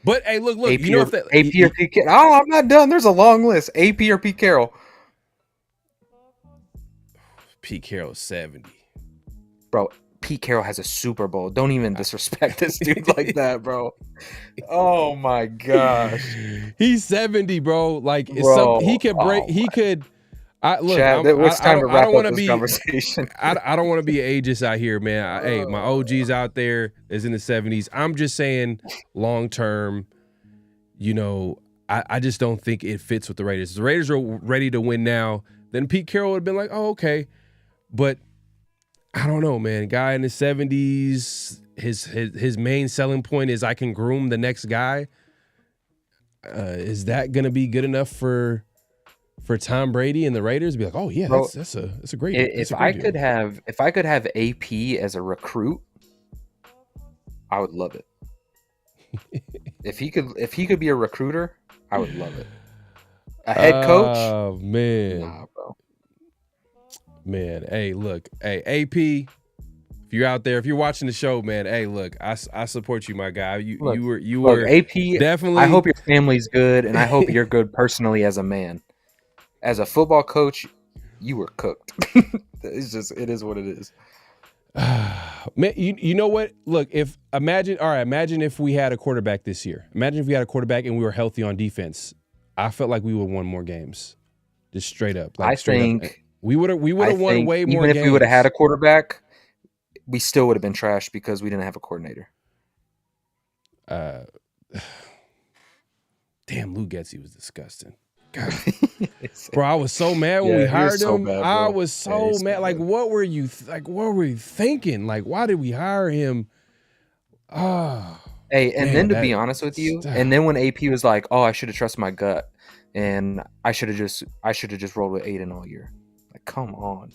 But hey, look, AP you know AP or Pete Carroll? Oh, I'm not done. There's a long list. AP or Pete Carroll? Pete Carroll's 70. Bro, Pete Carroll has a Super Bowl. Don't even disrespect this dude like that, bro. Oh my gosh. He's 70, bro. Like he could break. He could. Chad, it's time to wrap up this conversation. I don't want to be ageist out here, man. Hey, my OGs out there is in the 70s. I'm just saying, long term, I just don't think it fits with the Raiders. The Raiders are ready to win now. Then Pete Carroll would have been like, oh, okay. But I don't know, man. Guy in his 70s, his main selling point is I can groom the next guy. Is that going to be good enough for Tom Brady and the Raiders? Be like, oh yeah, bro, that's a great. If I could have AP as a recruit, I would love it. If he could be a recruiter, I would love it. A head coach? Oh man, nah, bro. Man, hey, look, hey, AP, if you're out there, if you're watching the show, man, hey, look, I support you, my guy. You were AP. Definitely. I hope your family's good, and I hope you're good personally as a man. As a football coach, you were cooked. It is what it is. Man, you know what? Look, imagine if we had a quarterback this year. Imagine if we had a quarterback and we were healthy on defense. I felt like we would have won more games. Just straight up. I think we would have won way more games. Even if we would have had a quarterback, we still would have been trashed because we didn't have a coordinator. Damn, Lou Getsy was disgusting. God. Bro, I was so mad when we hired him. I was so mad. Like, what were you thinking? Like, why did we hire him? Hey, and then to be honest with you, and then when AP was like, "Oh, I should have trusted my gut, and I should have just rolled with Aiden all year." Like, come on,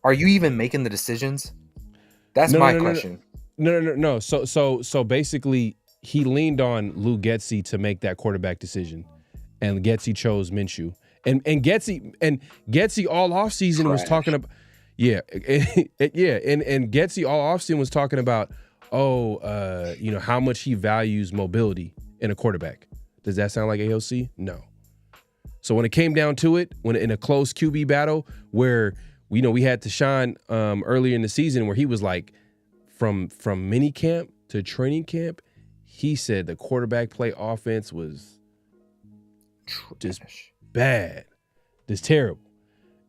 are you even making the decisions? That's my question. No. So basically, he leaned on Lou Getsy to make that quarterback decision, and Getsy chose Minshew. And Getsy all offseason was talking about, and Getsy all offseason was talking about, how much he values mobility in a quarterback. Does that sound like AOC? No. So when it came down to it, when in a close QB battle where we had Tashawn earlier in the season where he was like from mini camp to training camp, he said the quarterback play offense was just bad, just terrible.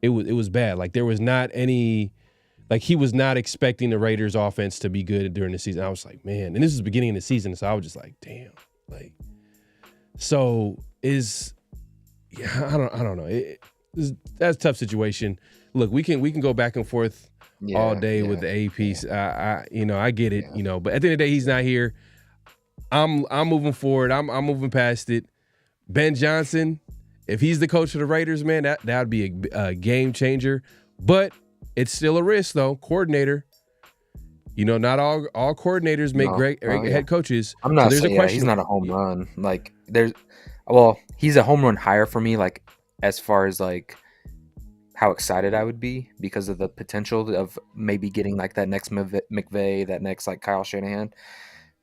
It was bad. Like there was not any, like he was not expecting the Raiders offense to be good during the season. I was like, man, and this is the beginning of the season, so I was just like, damn, like, so I don't know. That's a tough situation. Look, we can go back and forth all day with the APs. I get it, but at the end of the day, he's not here. I'm moving forward. I'm moving past it. Ben Johnson, if he's the coach of the Raiders, man, that would be a game changer. But it's still a risk, though. Coordinator, not all coordinators make great head coaches. I'm not saying there's a question. He's not a home run. Like he's a home run hire for me. Like as far as like how excited I would be because of the potential of maybe getting like that next McVay, that next like Kyle Shanahan.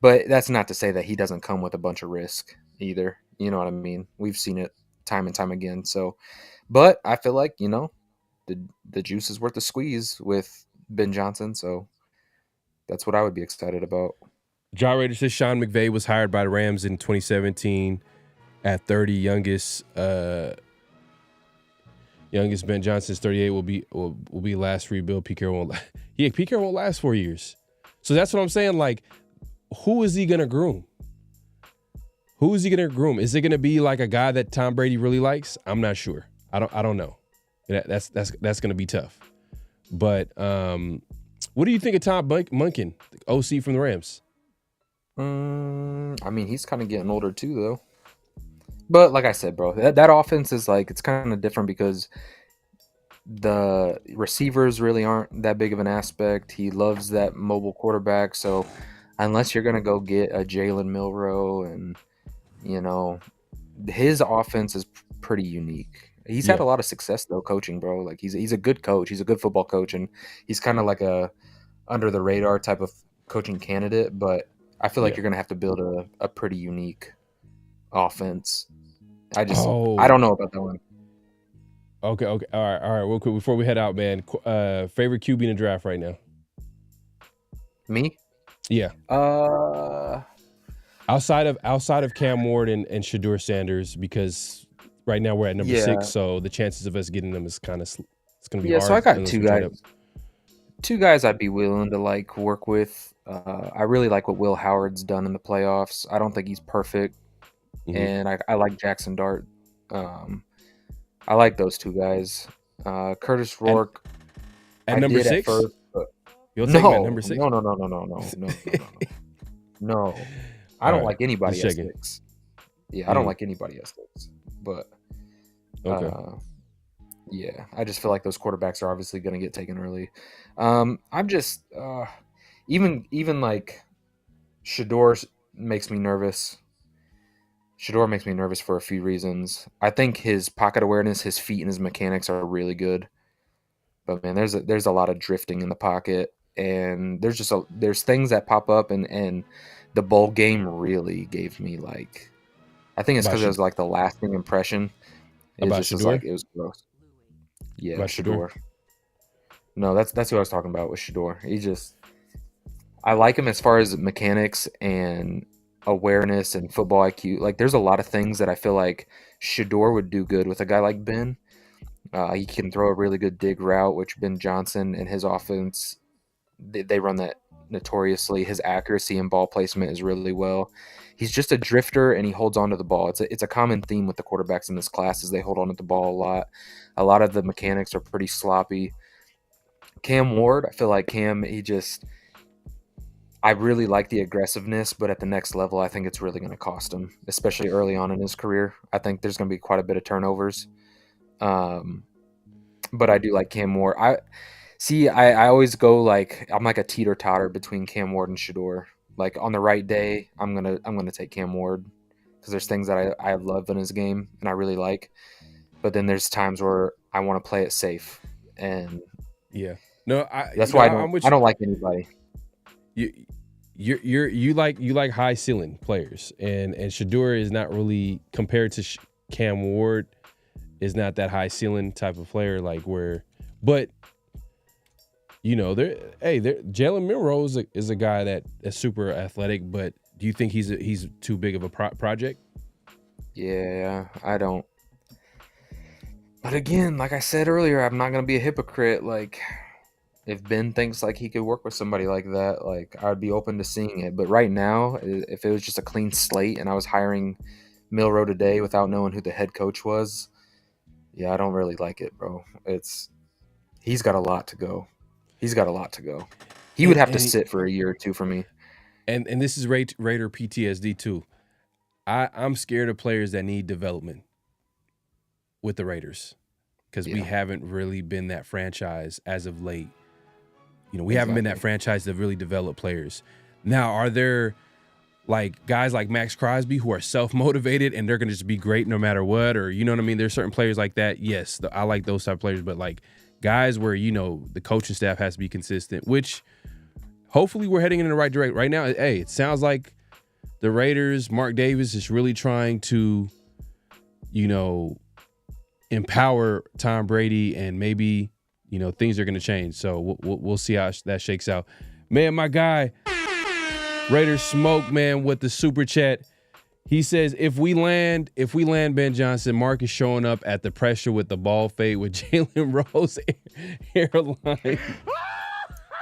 But that's not to say that he doesn't come with a bunch of risk either. You know what I mean? We've seen it time and time again. So, but I feel like, the juice is worth the squeeze with Ben Johnson. So that's what I would be excited about. John Rader says Sean McVay was hired by the Rams in 2017 at 30. Youngest Ben Johnson's 38 will be last rebuild. Pete Carroll won't. Yeah, Pete Carroll won't last 4 years. So that's what I'm saying. Like, who is he gonna groom? Who is he gonna groom? Is it gonna be like a guy that Tom Brady really likes? I'm not sure. I don't know. That's gonna be tough. But what do you think of Tom Monken, OC from the Rams? I mean, he's kind of getting older too, though. But like I said, bro, that offense is like, it's kind of different because the receivers really aren't that big of an aspect. He loves that mobile quarterback. So unless you're going to go get a Jalen Milroe and, his offense is pretty unique. He's had a lot of success, though, coaching, bro. Like he's a good coach. He's a good football coach. And he's kind of like a under the radar type of coaching candidate. But I feel like you're going to have to build a pretty unique offense. I don't know about that one. Okay. All right. Real quick before we head out, man. Favorite QB in the draft right now? Me? Yeah. Outside of Cam Ward and Shedeur Sanders, because right now we're at number 6, so the chances of us getting them is kind of it's going to be hard. Yeah, so I got two guys. Two guys I'd be willing to like work with. I really like what Will Howard's done in the playoffs. I don't think he's perfect. And I like Jackson Dart. I like those two guys. Curtis Rourke. At number 6? You'll take him at number 6? No. I don't like anybody at 6. Yeah, I don't like anybody at 6. But I just feel like those quarterbacks are obviously going to get taken early. I'm just even like Shedeur makes me nervous. Shedeur makes me nervous for a few reasons. I think his pocket awareness, his feet, and his mechanics are really good. But man, there's a lot of drifting in the pocket, and there's things that pop up, and the bowl game really gave me like, I think it's because it was like the lasting impression. It was gross. Yeah, Shedeur. No, that's who I was talking about with Shedeur. I like him as far as mechanics and awareness and football IQ. Like there's a lot of things that I feel like Shedeur would do good with a guy like Ben. He can throw a really good dig route, which Ben Johnson and his offense, they run that notoriously. His accuracy and ball placement is really well. He's just a drifter and he holds on to the ball. It's a common theme with the quarterbacks in this class is they hold on to the ball a lot. A lot of the mechanics are pretty sloppy. Cam Ward, I feel like I really like the aggressiveness, but at the next level, I think it's really going to cost him, especially early on in his career. I think there's going to be quite a bit of turnovers. But I do like Cam Ward. I always go like, I'm like a teeter-totter between Cam Ward and Shedeur. Like on the right day, I'm gonna take Cam Ward because there's things that I love in his game and I really like. But then there's times where I want to play it safe, and that's why I don't like anybody. You like high ceiling players, and Shedeur is not really compared to Cam Ward. is not that high ceiling type of player, like where, but Jalen Milroe is a guy that is super athletic, but do you think he's too big of a project? Yeah, I don't. But again, like I said earlier, I'm not gonna be a hypocrite. Like, if Ben thinks like he could work with somebody like that, like I'd be open to seeing it. But right now, if it was just a clean slate and I was hiring Milroe today without knowing who the head coach was, yeah, I don't really like it, bro. He's got a lot to go. He would have to sit for a year or two for me. And this is Raider PTSD too. I'm scared of players that need development with the Raiders because we haven't really been that franchise as of late. We haven't been that franchise that really developed players. Now, are there like guys like Max Crosby who are self-motivated and they're going to just be great no matter what? Or, you know what I mean? There's certain players like that. Yes, I like those type of players. But like guys where, the coaching staff has to be consistent, which hopefully we're heading in the right direction. Right now, hey, it sounds like the Raiders, Mark Davis is really trying to, empower Tom Brady, and maybe, things are going to change. So we'll see how that shakes out. Man, my guy, Raiders Smoke, man, with the super chat. He says, if we land Ben Johnson, Mark is showing up at the pressure with the ball fade with Jalen Rose hairline.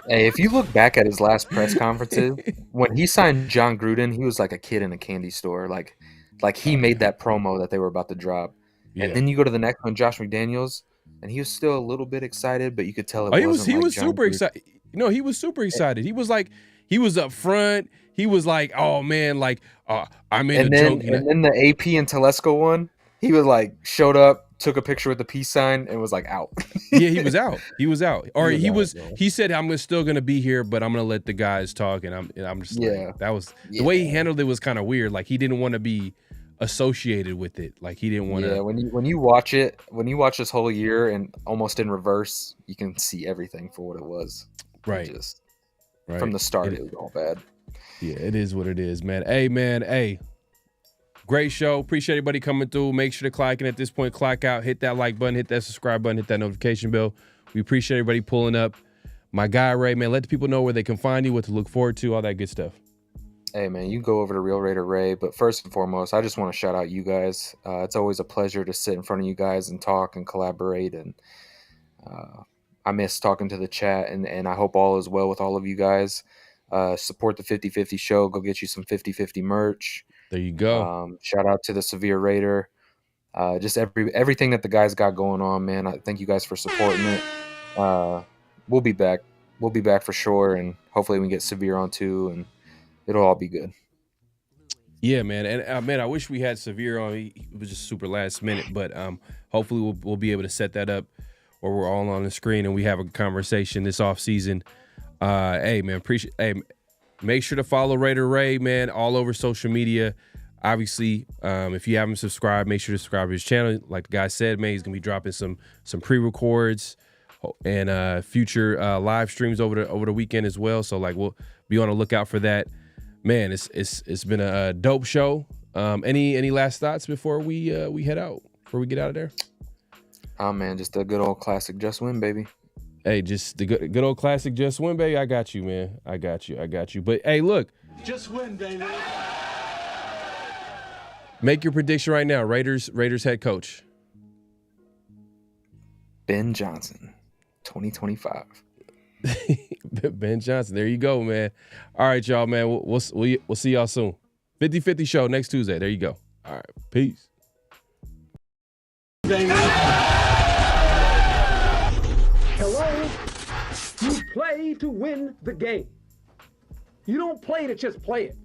Hey, if you look back at his last press conferences, when he signed John Gruden, he was like a kid in a candy store. Like he made that promo that they were about to drop. Yeah. And then you go to the next one, Josh McDaniels, and he was still a little bit excited, but you could tell he was super excited. He was super excited. He was up front. He was like, oh man, like I'm in a joke. And then the AP and Telesco one, he was like showed up, took a picture with the peace sign, and was like out. Yeah, he was out. Or he said, I'm still gonna be here, but I'm gonna let the guys talk. And I'm just like, that was the way he handled it was kind of weird. Like he didn't want to be associated with it. Like he didn't want to. Yeah, when you watch this whole year and almost in reverse, you can see everything for what it was. Right. From the start, it was all bad. Yeah, it is what it is, man. Hey, great show. Appreciate everybody coming through. Make sure to clock in at this point. Clock out. Hit that like button. Hit that subscribe button. Hit that notification bell. We appreciate everybody pulling up. My guy, Ray, man, let the people know where they can find you, what to look forward to, all that good stuff. Hey, man, you can go over to Real Raider Ray. But first and foremost, I just want to shout out you guys. It's always a pleasure to sit in front of you guys and talk and collaborate. And I miss talking to the chat. And I hope all is well with all of you guys. Support the 50/50 show. Go get you some 50/50 merch. There you go. Shout out to the Severe Raider. Just everything that the guys got going on, man. I thank you guys for supporting it. We'll be back. We'll be back for sure, and hopefully we can get Severe on too, and it'll all be good. Yeah, man. And man, I wish we had Severe on. It was just super last minute, but hopefully we'll be able to set that up, or we're all on the screen and we have a conversation this offseason. Hey, man, make sure to follow Raider Ray, man, all over social media. Obviously, if you haven't subscribed, make sure to subscribe to his channel. Like the guy said, man, he's gonna be dropping some pre-records and future live streams over the weekend as well. So like we'll be on the lookout for that. Man, it's been a dope show. Any last thoughts before we head out? Before we get out of there? Oh man, just a good old classic, just win, baby. Hey, just the good old classic, just win, baby. I got you, man. I got you. But hey, look, just win, baby. Make your prediction right now. Raiders head coach Ben Johnson, 2025. Ben Johnson. There you go, man. All right, y'all, man. We'll see y'all soon. 50/50 show next Tuesday. There you go. All right, peace. Hello? You play to win the game. You don't play to just play it.